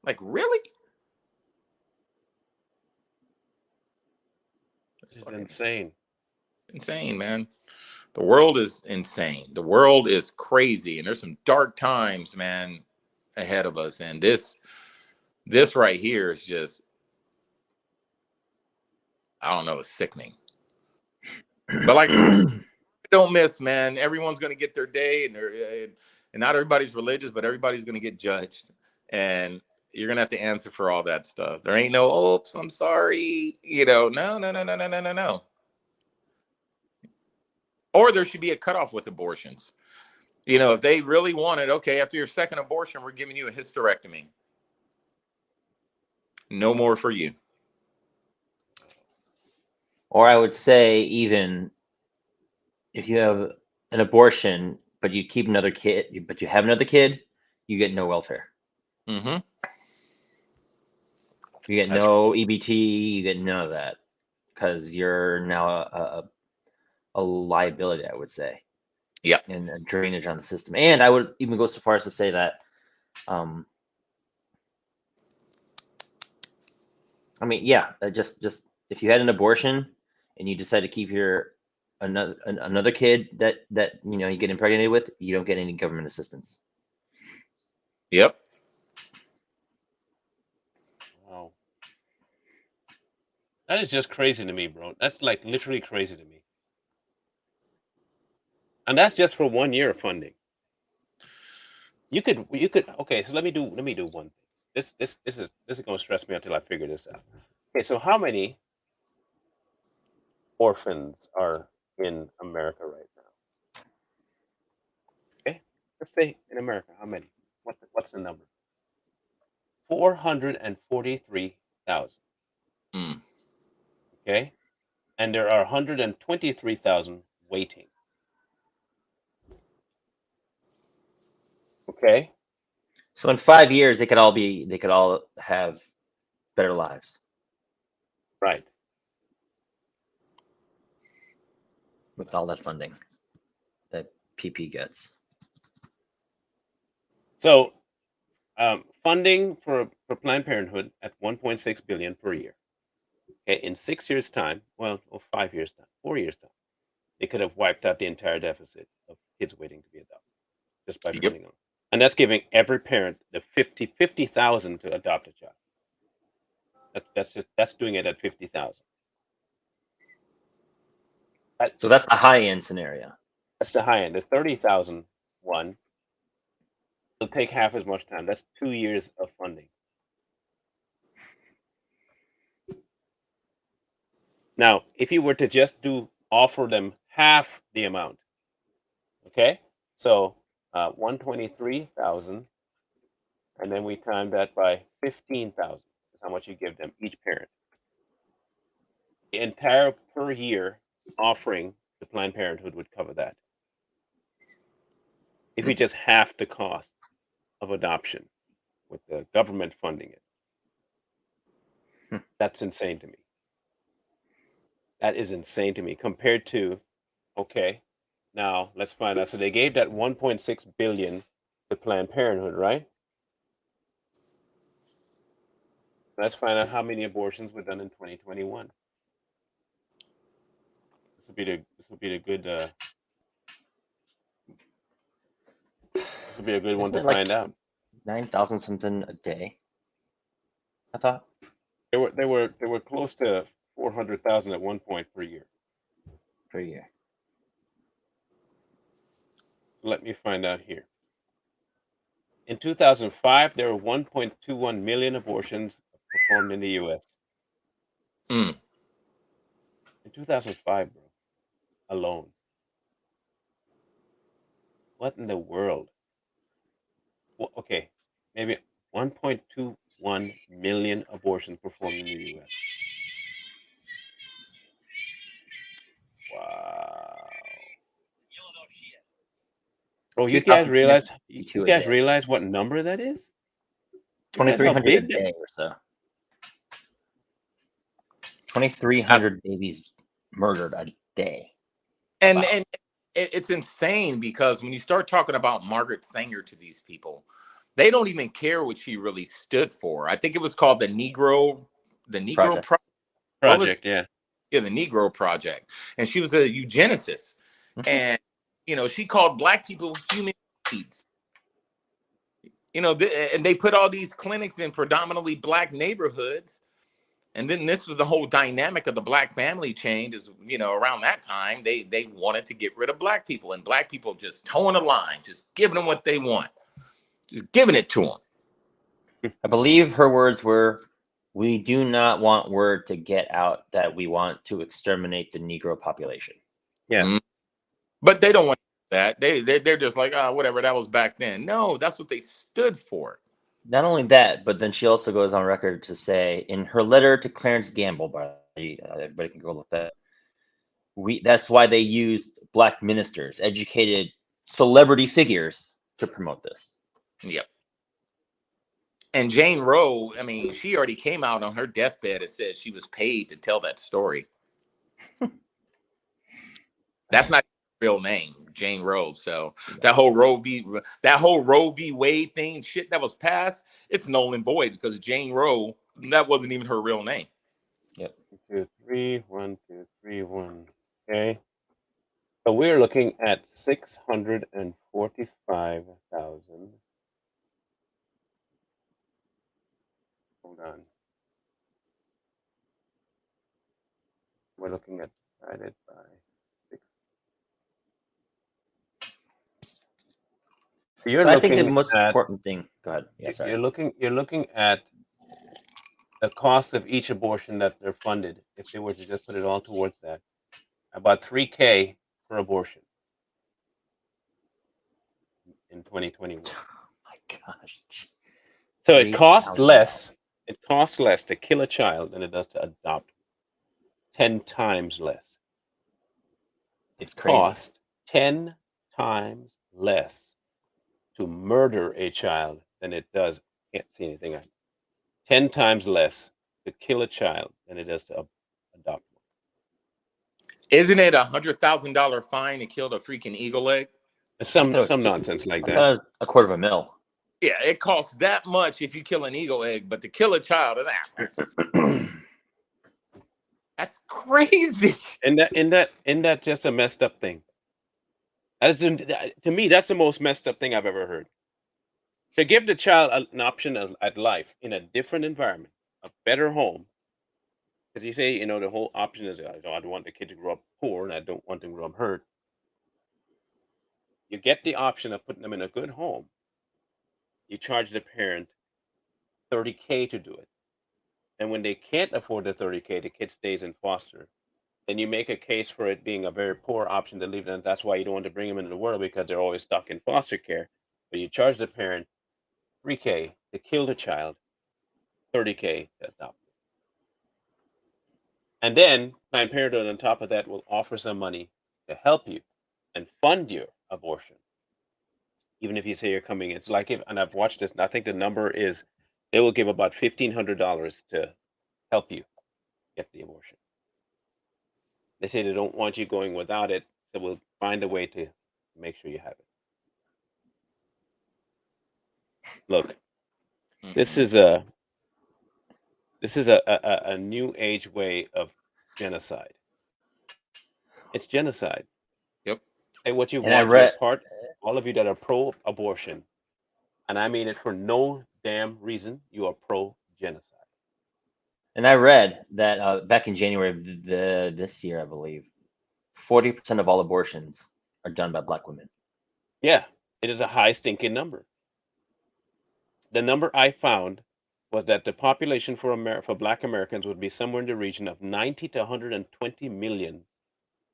Like, really? This is insane. Insane, man. The world is insane. The world is crazy, and there's some dark times, man, ahead of us. And this This right here is just, I don't know, it's sickening. But like, don't miss, man. Everyone's going to get their day, and not everybody's religious, but everybody's going to get judged, and you're going to have to answer for all that stuff. There ain't no, oops, I'm sorry. No. Or there should be a cutoff with abortions. If they really wanted, okay, after your second abortion, we're giving you a hysterectomy. No more for you. Or I would say, even if you have an abortion, but you keep another kid, but you have another kid, you get no welfare. Mm-hmm. You get no EBT. You get none of that because you're now a liability, I would say. Yeah. And a drainage on the system. And I would even go so far as to say that, I mean, yeah, just if you had an abortion and you decide to keep your another kid that you get impregnated with, you don't get any government assistance. Yep. Wow. That is just crazy to me, bro. That's like literally crazy to me. And that's just for 1 year of funding. You could okay, so let me do one thing. This is gonna stress me until I figure this out. Okay, so how many orphans are in America right now? Okay, let's say in America, how many? What's the number? 443,000. Mm. Okay, and there are 123,000 waiting. Okay, So in 5 years, they could all have better lives right. with all that funding that PP gets. So funding for Planned Parenthood at 1.6 billion per year. Okay, in 6 years' time, well, 5 years' time, 4 years' time, they could have wiped out the entire deficit of kids waiting to be adopted just by Yep. funding them. And that's giving every parent the 50,000 to adopt a child. That's doing it at 50,000. So that's the high end scenario. That's the high end. The 30,000 one will take half as much time. That's 2 years of funding. Now, if you were to just offer them half the amount, okay? So 123,000, and then we time that by 15,000 is how much you give them each parent. The entire per year offering to Planned Parenthood would cover that. If we just half the cost of adoption with the government funding it. That's insane to me. That is insane to me compared to, okay, now let's find out. So they gave that 1.6 billion to Planned Parenthood, right? Let's find out how many abortions were done in 2021. This will be the good this will be a good one Isn't to it like find out. 9,000 something a day, I thought. They were close to 400,000 at one point per year. Per year. So let me find out here. In 2005, there were 1.21 million abortions performed in the U.S. Mm. In 2005, bro, alone. What in the world? Well, okay, maybe 1.21 million abortions performed in the U.S. Wow. Bro, you guys realize 2,252 you a guys day. realize what number that is? You realize how 2,300 a big that- day or so. 2,300 babies murdered a day. And Wow. and it's insane because when you start talking about Margaret Sanger to these people, they don't even care what she really stood for. I think it was called the Negro Project. project, yeah. Yeah, the Negro Project. And she was a eugenicist. Mhm. And she called black people human needs. And they put all these clinics in predominantly black neighborhoods. And then this was the whole dynamic of the black family change is, around that time, they wanted to get rid of black people, and black people just towing the line, just giving them what they want, just giving it to them. I believe her words were, "We do not want word to get out that we want to exterminate the Negro population." Yeah. Mm. But they don't want that. They're just like, whatever, that was back then. No, that's what they stood for. Not only that, but then she also goes on record to say in her letter to Clarence Gamble, everybody can go look that. That's why they used black ministers, educated celebrity figures to promote this. Yep. And Jane Roe, I mean, she already came out on her deathbed and said she was paid to tell that story. That's not her real name, Jane Roe. So that whole Roe v. Wade thing, shit that was passed, it's null and void because Jane Roe, that wasn't even her real name. Yep. 2, 3, 1, 2, 3, 1. Okay. So we're looking at 645,000. Hold on. We're looking at divided by 6. You're So I think the looking most at important thing. Go ahead. Yeah, sorry. you're looking at the cost of each abortion that they're funded. If they were to just put it all towards that, about $3,000 per abortion in 2021. Oh my gosh. So it costs $3,000. less. It costs less to kill a child than it does to adopt. 10 times less. It It's crazy. costs 10 times less to murder a child than it does. Can't see anything. 10 times less to kill a child than it does to adopt one. Isn't it $100,000 fine to kill the freaking eagle egg? Some nonsense like I that. thought it was $250,000. Yeah, it costs that much if you kill an eagle egg, but to kill a child, that's crazy. And that just a messed up thing. To me, that's the most messed up thing I've ever heard. To give the child an option at life in a different environment, a better home. Because you say, the whole option is, I don't want the kid to grow up poor and I don't want them to grow up hurt. You get the option of putting them in a good home. You charge the parent $30,000 to do it. And when they can't afford the $30,000, the kid stays in foster. Then you make a case for it being a very poor option to leave them. That's why you don't want to bring them into the world because they're always stuck in foster care. But you charge the parent $3,000 to kill the child, $30,000 to adopt it. And then Planned Parenthood on top of that will offer some money to help you and fund your abortion. Even if you say you're coming in. It's like and I've watched this, and I think the number is they will give about $1,500 to help you get the abortion. They say they don't want you going without it, so we'll find a way to make sure you have it. Look, this is a new age way of genocide. It's genocide. Yep. Say what you And I want. read- All of you that are pro-abortion, and I mean it for no damn reason, you are pro-genocide. And I read that back in January of this year, I believe, 40% of all abortions are done by Black women. Yeah, it is a high stinking number. The number I found was that the population for Black Americans would be somewhere in the region of 90 to 120 million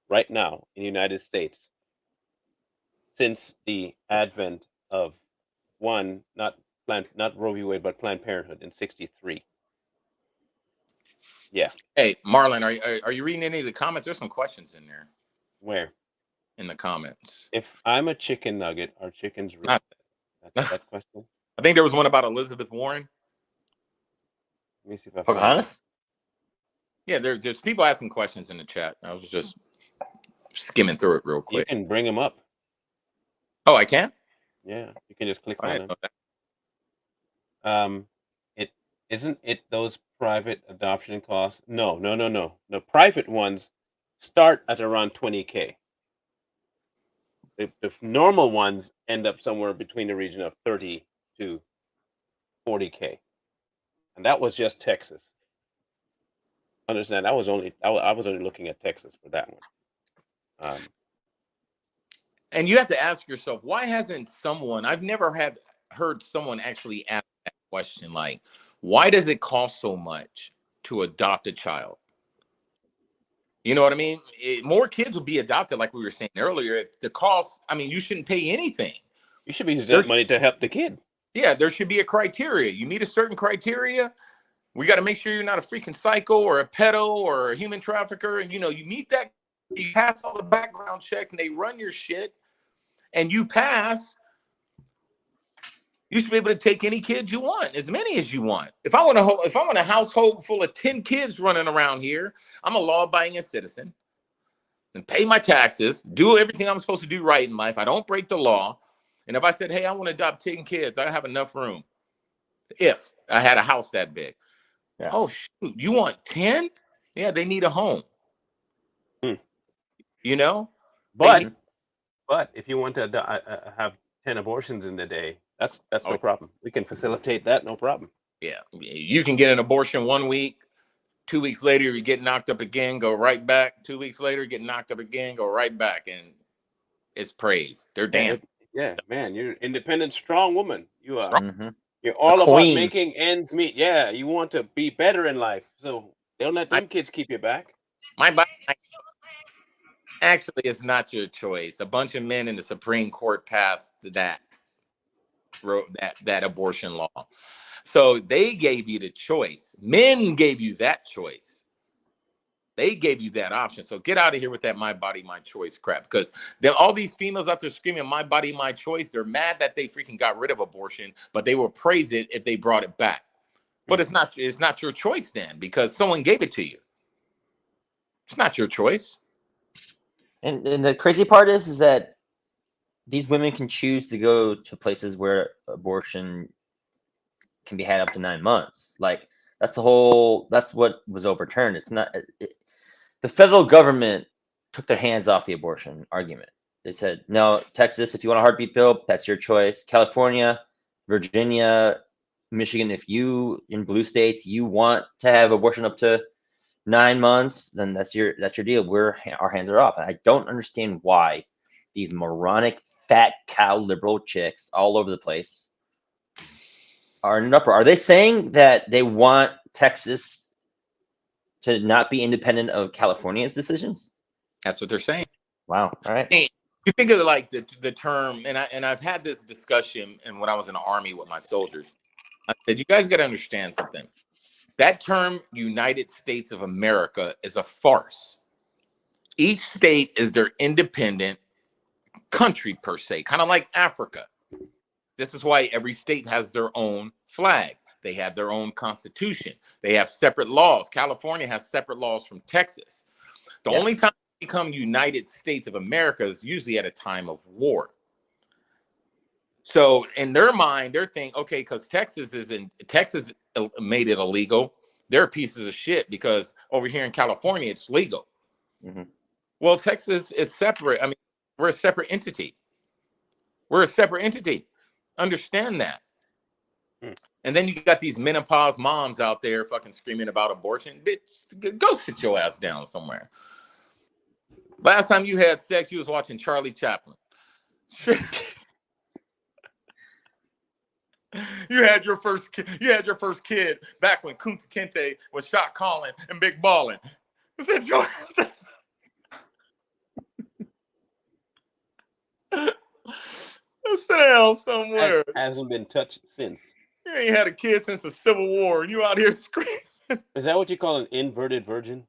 right now in the United States since the advent of not Roe v. Wade, but Planned Parenthood in '63. Yeah. Hey, Marlon, are you reading any of the comments? There's some questions in there. Where? In the comments. If I'm a chicken nugget, are chickens real? That's that question. I think there was one about Elizabeth Warren. Let me see if I find it. Pocahontas? Yeah, there's people asking questions in the chat. I was just skimming through it real You quick. can bring them up. Oh, I can? Yeah, you can just click I on didn't them. know that. It isn't it those private adoption costs? No. The private ones start at around $20,000. The normal ones end up somewhere between the region of 30 to $40K, and that was just Texas. Understand? I was only looking at Texas for that one. And you have to ask yourself, why hasn't someone, I've never heard someone actually ask that question, like, why does it cost so much to adopt a child? You know what I mean? More kids will be adopted, like we were saying earlier. If the cost, I mean, you shouldn't pay anything. You should be using that money to help the kid. Yeah, there should be a criteria. You meet a certain criteria. We got to make sure you're not a freaking psycho or a pedo or a human trafficker. And, you know, you meet that, you pass all the background checks and they run your shit and you pass. You should be able to take any kids you want, as many as you want. If I want a household full of 10 kids running around here, I'm a law-abiding citizen and pay my taxes, do everything I'm supposed to do right in life. I don't break the law. And if I said, hey, I want to adopt 10 kids, I have enough room. If I had a house that big. Yeah. Oh, shoot, you want 10? Yeah, they need a home. You know? But if you want to have 10 abortions in the day, that's no problem. We can facilitate that, no problem. Yeah, you can get an abortion 1 week. 2 weeks later, you get knocked up again, go right back. 2 weeks later, get knocked up again, go right back. And it's praised. They're damn. Yeah, man, you're an independent, strong woman. You are. Mm-hmm. You're all about making ends meet. Yeah, you want to be better in life. So don't let them kids keep you back. My body, actually, it's not your choice. A bunch of men in the Supreme Court passed that abortion law. So they gave you the choice. Men gave you that choice. They gave you that option. So get out of here with that my body, my choice crap. Because all these females out there screaming my body, my choice, they're mad that they freaking got rid of abortion, but they will praise it if they brought it back. But it's not your choice then, because someone gave it to you. It's not your choice. And the crazy part is that these women can choose to go to places where abortion can be had up to 9 months. Like that's what was overturned. It's not the federal government took their hands off the abortion argument. They said, no, Texas, if you want a heartbeat pill, that's your choice. California, Virginia, Michigan, if you in blue states, you want to have abortion up to 9 months, then that's your deal. Our hands are off. And I don't understand why these moronic fat cow liberal chicks all over the place are in an uproar. Are they saying that they want Texas to not be independent of California's decisions? That's what they're saying. Wow. All right. Hey, you think of like the term, and I've had this discussion, and when I was in the Army with my soldiers, I said, you guys got to understand something. That term, United States of America, is a farce. Each state is their independent country per se, kind of like Africa. This is why every state has their own flag. They have their own constitution. They have separate laws. California has separate laws from Texas. The only time they become United States of America is usually at a time of war. So in their mind, they're thinking, okay, because Texas made it illegal. They're pieces of shit because over here in California, it's legal. Mm-hmm. Well, Texas is separate. I mean, we're a separate entity. We're a separate entity. Understand that. And then you got these menopause moms out there fucking screaming about abortion. Bitch, go sit your ass down somewhere. Last time you had sex, you was watching Charlie Chaplin. You had your first kid back when Kunta Kinte was shot calling and big balling. Sit your ass sit down somewhere. Hasn't been touched since. You ain't had a kid since the Civil War, and you out here screaming. Is that what you call an inverted virgin?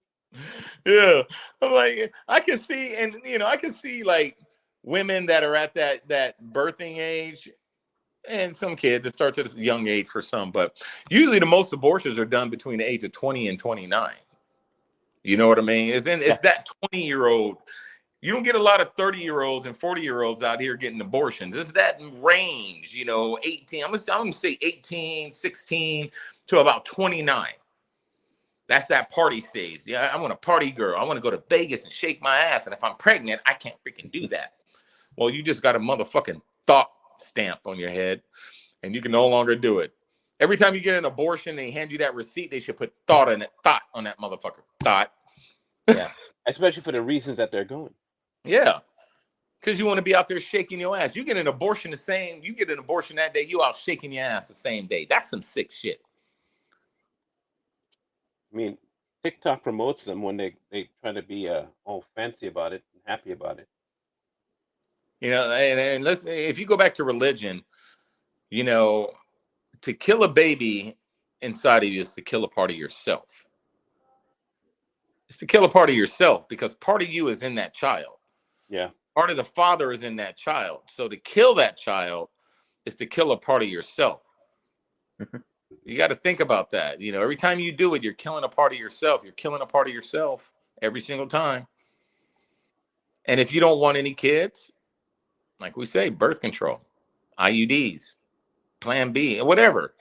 Yeah, I'm like, I can see, and I can see like women that are at that birthing age, and some kids. It starts at a young age for some, but usually the most abortions are done between the age of 20 and 29. You know what I mean? It's that 20-year-old. You don't get a lot of 30-year-olds and 40-year-olds out here getting abortions. It's that range, 18. I'm gonna say 18, 16 to about 29. That's that party stage. Yeah, I want a party girl. I want to go to Vegas and shake my ass. And if I'm pregnant, I can't freaking do that. Well, you just got a motherfucking thought stamp on your head, and you can no longer do it. Every time you get an abortion, they hand you that receipt. They should put thought on it. Thought on that motherfucker. Thought. Yeah, especially for the reasons that they're going. Yeah. Because you want to be out there shaking your ass. You get an abortion you get an abortion that day, you out shaking your ass the same day. That's some sick shit. I mean, TikTok promotes them when they try to be all fancy about it and happy about it. You know, and listen, if you go back to religion, you know, to kill a baby inside of you is to kill a part of yourself. It's to kill a part of yourself because part of you is in that child. Yeah. Part of the father is in that child. So to kill that child is to kill a part of yourself. You got to think about that. You know, every time you do it, you're killing a part of yourself. You're killing a part of yourself every single time. And if you don't want any kids, like we say, birth control, IUDs, Plan B, whatever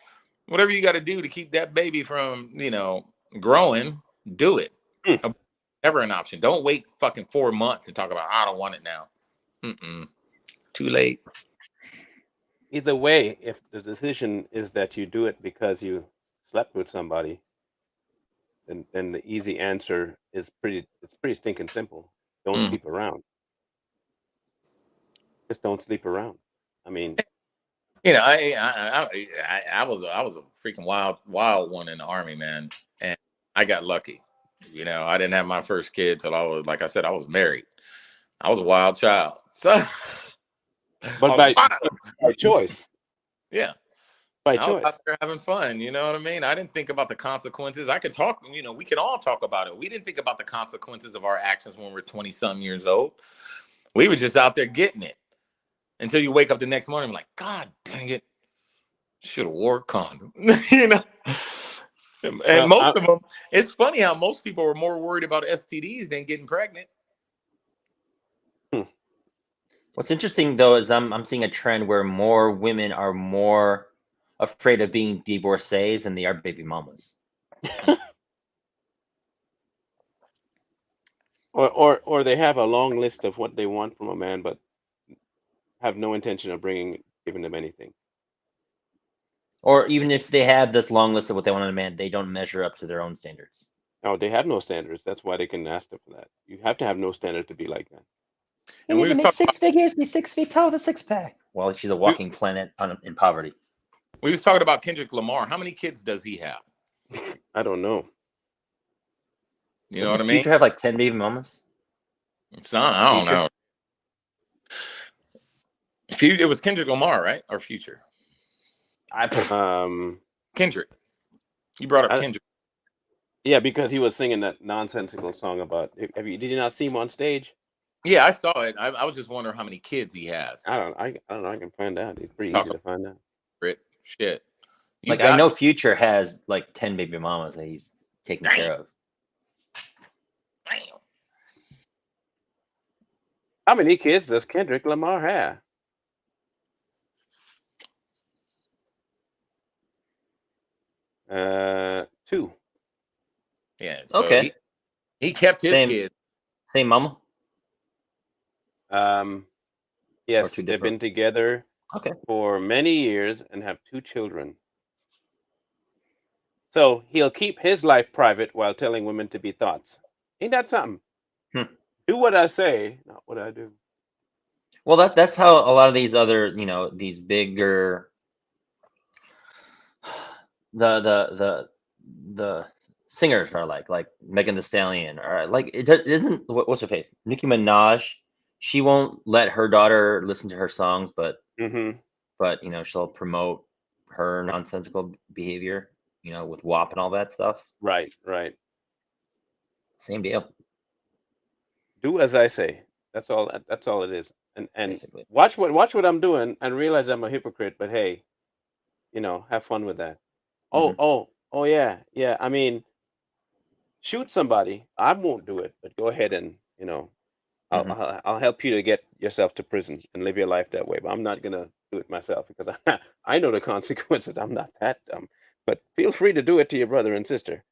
you got to do to keep that baby from, you know, growing, do it. Never an option. Don't wait fucking 4 months and talk about, I don't want it now. Too late. Either way, if the decision is that you do it because you slept with somebody, then the easy answer is pretty stinking simple. Don't sleep around. Just don't sleep around. I mean, you know, I was a freaking wild one in the Army, man, and I got lucky. You know, I didn't have my first kid till I was, like I said, I was married. I was a wild child, so but by choice. Yeah. By I choice. was out there having fun, you know what I mean? I didn't think about the consequences. I could talk, you know, we can all talk about it. We didn't think about the consequences of our actions when we're 20-something years old. We were just out there getting it until you wake up the next morning and like, God dang it, should have wore a condom, you know? And most of them, it's funny how most people were more worried about STDs than getting pregnant. What's interesting though is I'm seeing a trend where more women are more afraid of being divorcees than they are baby mamas. or they have a long list of what they want from a man, but have no intention of giving them anything. Or even if they have this long list of what they want in a man, they don't measure up to their own standards. No, they have no standards. That's why they can ask them for that. You have to have no standard to be like that. You need to make 6 figures, be 6 feet tall with a six pack. Well, she's a walking planet in poverty. We was talking about Kendrick Lamar. How many kids does he have? I don't know. You know what I mean? Future have like 10 baby mamas? I don't know. It was Kendrick Lamar, right? Or Future? Kendrick. You brought up Kendrick. Yeah, because he was singing that nonsensical song about. Did you not see him on stage? Yeah, I saw it. I was just wondering how many kids he has. I don't know. I can find out. It's pretty easy to find out. Shit. I know Future has like 10 baby mamas that he's taking care of. Damn. How many kids does Kendrick Lamar have? Two. Yeah. So okay. He kept his kids. Same mama? Yes, they've been together for many years and have 2 children. So he'll keep his life private while telling women to be thoughts. Ain't that something? Do what I say, not what I do. Well, that's how a lot of these other, you know, these bigger, the singers are like Megan Thee Stallion, or like it isn't what's her face, Nicki Minaj. She won't let her daughter listen to her songs, but you know, she'll promote her nonsensical behavior, you know, with WAP and all that stuff. Right. Same deal. Do as I say. That's all it is. And basically watch what I'm doing and realize I'm a hypocrite, but hey, you know, have fun with that. Oh yeah. I mean, shoot somebody. I won't do it, but go ahead and, you know, I'll help you to get yourself to prison and live your life that way. But I'm not gonna do it myself because I know the consequences. I'm not that dumb. But feel free to do it to your brother and sister.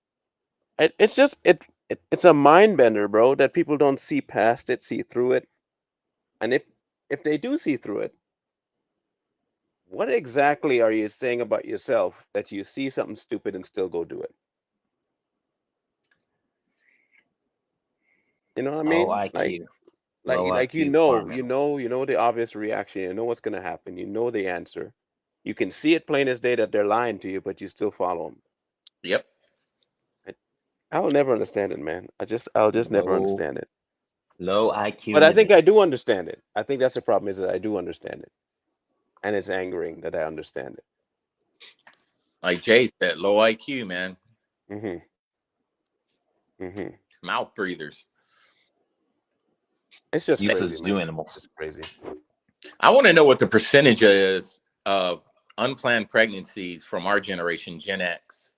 It's a mind bender, bro, that people don't see past it, see through it. And if they do see through it, what exactly are you saying about yourself that you see something stupid and still go do it? You know what I Low mean? IQ, Like low like IQ you farming. know the obvious reaction, you know what's gonna happen, you know the answer. You can see it plain as day that they're lying to you, but you still follow them. Yep. I will never understand it, man. I'll just never Low understand it. low IQ But I think I do individuals. understand it. I think that's the problem is that I do understand it. And it's angering that I understand it. Like Jay said, low IQ, man. Mhm. Mhm. Mouth breathers. It's just crazy, Useless zoo man. animals. It's crazy. I want to know what the percentage is of unplanned pregnancies from our generation, Gen X,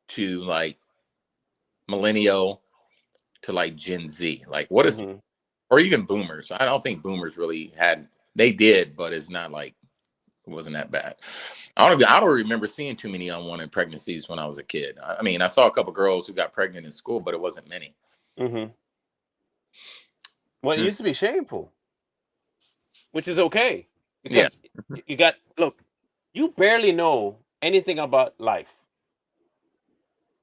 to like millennial to like Gen Z. Like, what is, Mhm. or even boomers? I don't think boomers really had. They did, but it's not like it wasn't that bad. I don't remember seeing too many unwanted pregnancies when I was a kid. I mean, I saw a couple girls who got pregnant in school, but it wasn't many. Mhm. Well, it Hmm. used to be shameful, which is okay Yeah. because you got look, you barely know anything about life.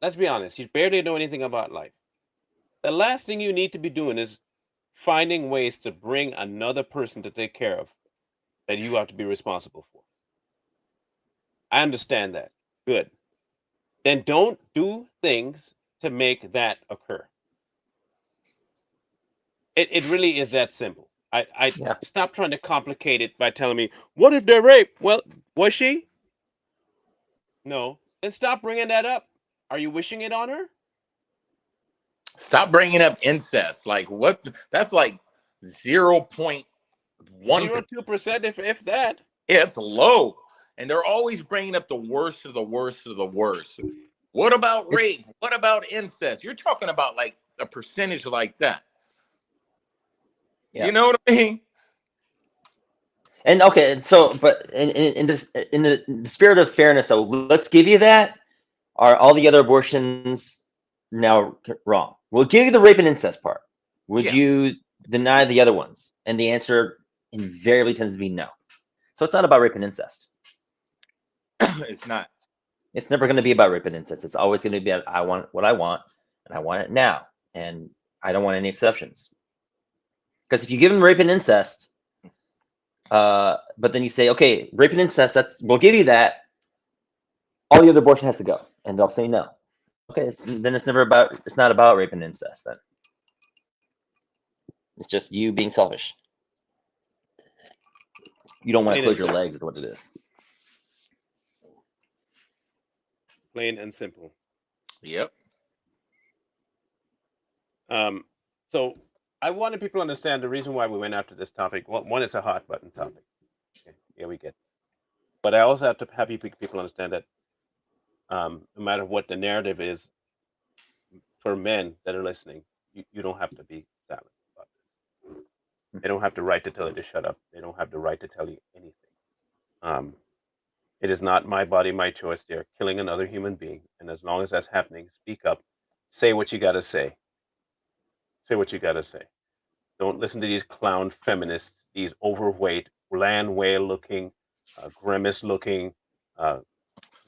Let's be honest, you barely know anything about life. The last thing you need to be doing is finding ways to bring another person to take care of that you have to be responsible for. I understand that. Good. Then don't do things to make that occur. It really is that simple. I Yeah. stop trying to complicate it by telling me, what if they're raped? Well, was she? No. Then stop bringing that up. Are you wishing it on her? Stop bringing up incest. Like, what? That's like 0.1%. 0.2%, if that. Yeah, it's low. And they're always bringing up the worst of the worst of the worst. What about It, rape? What about incest? You're talking about like a percentage like that. yeah. You know what I mean? And okay, so but in the spirit of fairness, so let's give you that. Are all the other abortions now wrong? We'll give you the rape and incest part. Would Yeah, you deny the other ones? And the answer invariably tends to be no. So it's not about rape and incest. it's not. It's never going to be about rape and incest. It's always going to be about I want what I want, and I want it now, and I don't want any exceptions. Because if you give them rape and incest, but then you say, okay, rape and incest, we'll give you that. All the other abortion has to go, and they'll say no. Okay, then it's not about rape and incest. Then it's just you being selfish. You don't want to Plain and close your simple. legs, is what it is. Plain and simple. Yep. So I wanted people to understand the reason why we went after this topic. One, it's a hot button topic. Okay, here we get. But I also have to have people understand that no matter what the narrative is, for men that are listening, you don't have to be silent about this. They don't have the right to tell you to shut up. They don't have the right to tell you anything. Um, it is not my body, my choice. They are killing another human being, and as long as that's happening, speak up. Say what you got to say. Say what you got to say. Don't listen to these clown feminists, these overweight, land whale looking, grimace looking, uh,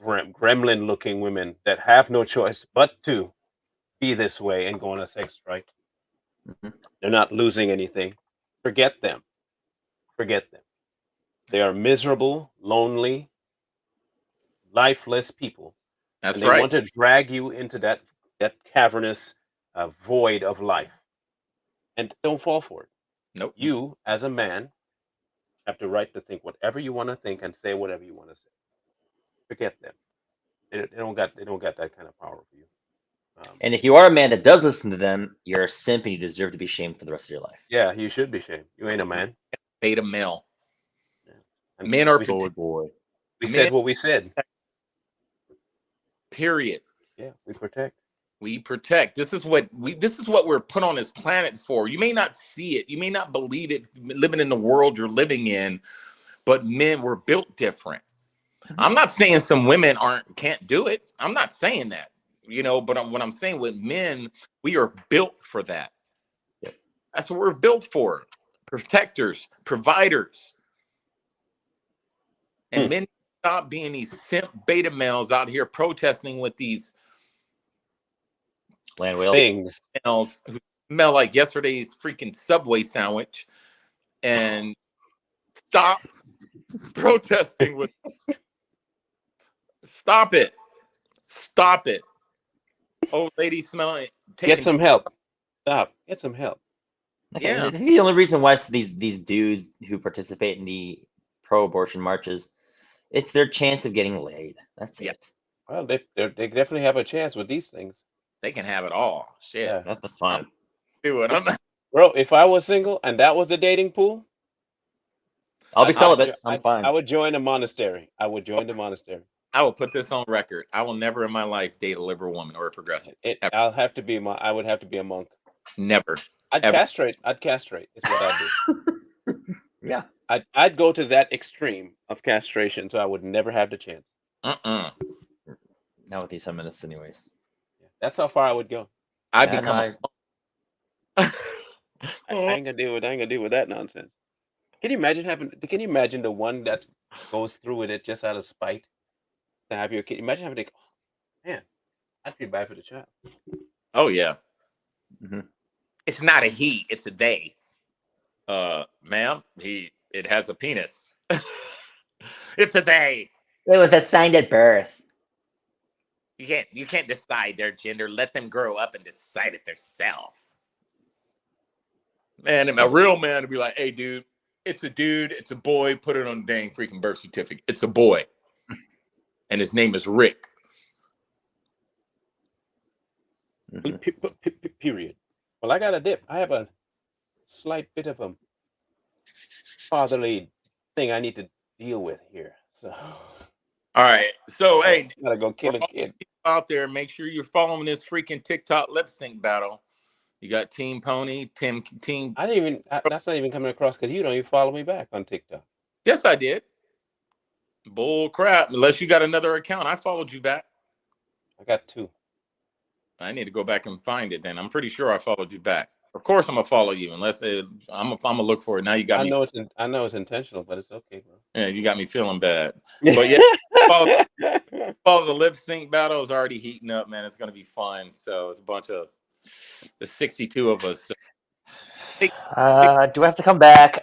gremlin looking women that have no choice but to be this way and go on a sex strike. Mhm. They're not losing anything. Forget them. Forget them. They are miserable, lonely, lifeless people, and That's they right. want to drag you into that cavernous void of life. And don't fall for it. Nope. You, as a man, have the right to think whatever you want to think and say whatever you want to say. Forget them. They don't got that kind of power for you. And if you are a man that does listen to them, you're a simp and you deserve to be shamed for the rest of your life. Yeah, you should be shamed. You ain't a man. Beta male. Yeah. And Men are we men, said what we said. period. Yeah, we protect. We protect. This is what we're put on this planet for. You may not see it, you may not believe it living in the world you're living in, but men were built different. I'm not saying some women can't do it. I'm not saying that, but what I'm saying with men, we are built for that. Yep. That's what we're built for. Protectors, providers. And men stop being these simp beta males out here protesting with these Land whales. Things. males who smell like yesterday's freaking Subway sandwich, and stop protesting with. Stop it. Stop it. Old lady smelling. Get some help. Stop. Get some help. Okay, Yeah. I think the only reason why it's these dudes who participate in the pro-abortion marches, it's their chance of getting laid. That's Yeah. it. Well, they definitely have a chance with these things. They can have it all. Shit. Yeah. That's fine. Do it. I'm not. Bro, if I was single and that was the dating pool, I'll be I'd- celibate. I'm I'd- fine. I would join a monastery. I would join the monastery. I will put this on record. I will never in my life date a liberal woman or a progressive. Ever. I would have to be a monk. Never. I'd Ever. castrate. Is what I'd do. Yeah. I'd go to that extreme of castration, so I would never have the chance. Uh-uh. Not with these feminists, anyways. That's how far I would go. I Yeah, become. no, a- I ain't gonna deal with that nonsense. Can you imagine the one that goes through with it just out of spite to have your kid? Imagine having to, oh, man, I'd feel bad for the child. Oh yeah. Mhm. It's not a he. It's a they. Ma'am, it has a penis. It's a they. It was assigned at birth. You can't decide their gender. Let them grow up and decide it themselves. Man, and a real man would be like, "Hey, dude, it's a boy. Put it on the dang freaking birth certificate. It's a boy, and his name is Rick." Mhm. Period. Well, I got a dip. I have a slight bit of a fatherly thing I need to deal with here. So All right, so hey, I gotta go kill a kid. out there, make sure you're following this freaking TikTok lip sync battle. You got Team Pony, Team. That's not even coming across because you don't even follow me back on TikTok. Yes, I did. Bull crap. Unless you got another account, I followed you back. I got 2. I need to go back and find it. Then I'm pretty sure I followed you back. Of course, I'm gonna follow you unless I'm gonna look for it. Now you got I me. know it's intentional, but it's okay, bro. Yeah, you got me feeling bad. But yeah, follow the lip sync battle is already heating up, man. It's gonna be fun. So it's a bunch of the 62 of us. So, Do I have to come back?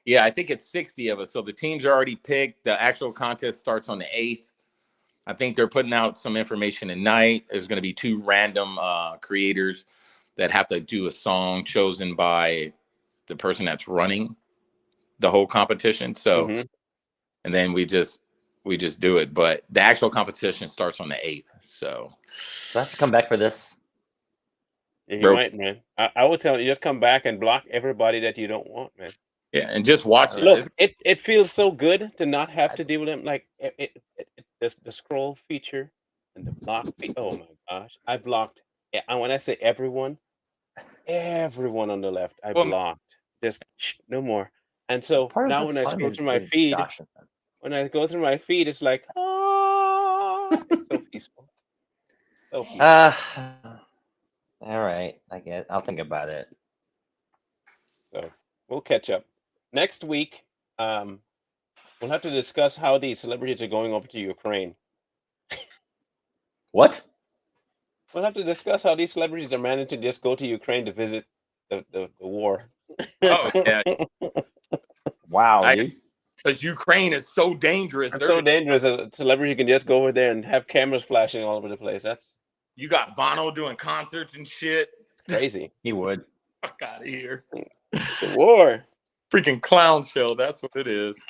yeah, I think it's 60 of us. So the teams are already picked. The actual contest starts on the 8th. I think they're putting out some information tonight. There's going to be 2 random creators that have to do a song chosen by the person that's running the whole competition. So, and then we just do it. But the actual competition starts on the 8th. So, Do I have to come back for this? Yeah, you Bro. might, man. I would tell you, just come back and block everybody that you don't want, man. yeah, and just watch it. Look, it feels so good to not have to deal with them. Like the scroll feature and the block. Oh my gosh, I blocked. And when I say everyone on the left, I Well, blocked. Just no more. And so Part of now the when I fun scroll is- through my is feed, Josh and them. it's like, ah, it's so peaceful. So peaceful. All right. I guess I'll think about it. So we'll catch up next week. We'll have to discuss how the celebrities are going over to Ukraine. What? We'll have to discuss how these celebrities are managing to just go to Ukraine to visit the war. Oh yeah, Wow, dude. because Ukraine is so dangerous. It's They're so just- dangerous. A celebrity can just go over there and have cameras flashing all over the place. That's You got Bono doing concerts and shit. crazy. He would. Fuck out of here. It's a war. Freaking clown show. That's what it is.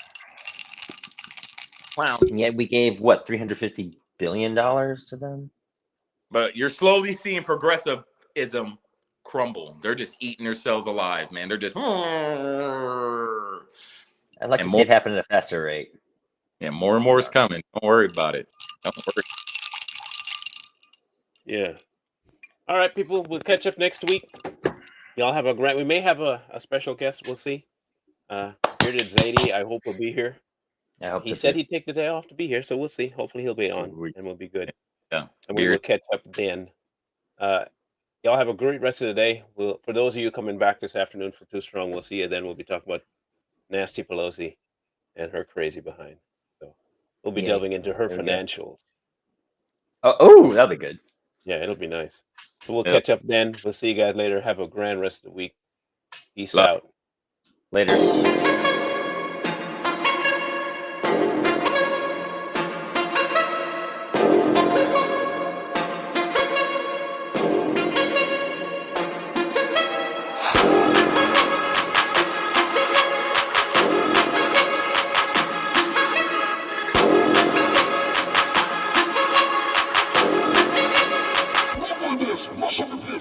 Clown. And yet we gave what $350 billion to them. But you're slowly seeing progressivism crumble. They're just eating themselves alive, man. They're just. I'd like And to more- see it happen at a faster rate. Yeah, more and more is coming. Don't worry about it. Don't worry. Yeah. All right, people. We'll catch up next week. Y'all have a great. We may have a special guest. We'll see. Bearded Zadie, I hope will be here. I hope He so, said too. he'd take the day off to be here, so we'll see. Hopefully he'll be on, Sweet. and we'll be good. Yeah. And we will Beard. catch up then. Y'all have a great rest of the day. For those of you coming back this afternoon for Too Strong, we'll see you then. We'll be talking about Nasty Pelosi and her crazy behind. We'll be Yeah, delving into her there we go. financials. Oh, that'll be good. Yeah, it'll be nice. So we'll Yep. catch up then. We'll see you guys later. Have a grand rest of the week. Peace Love. out. Later.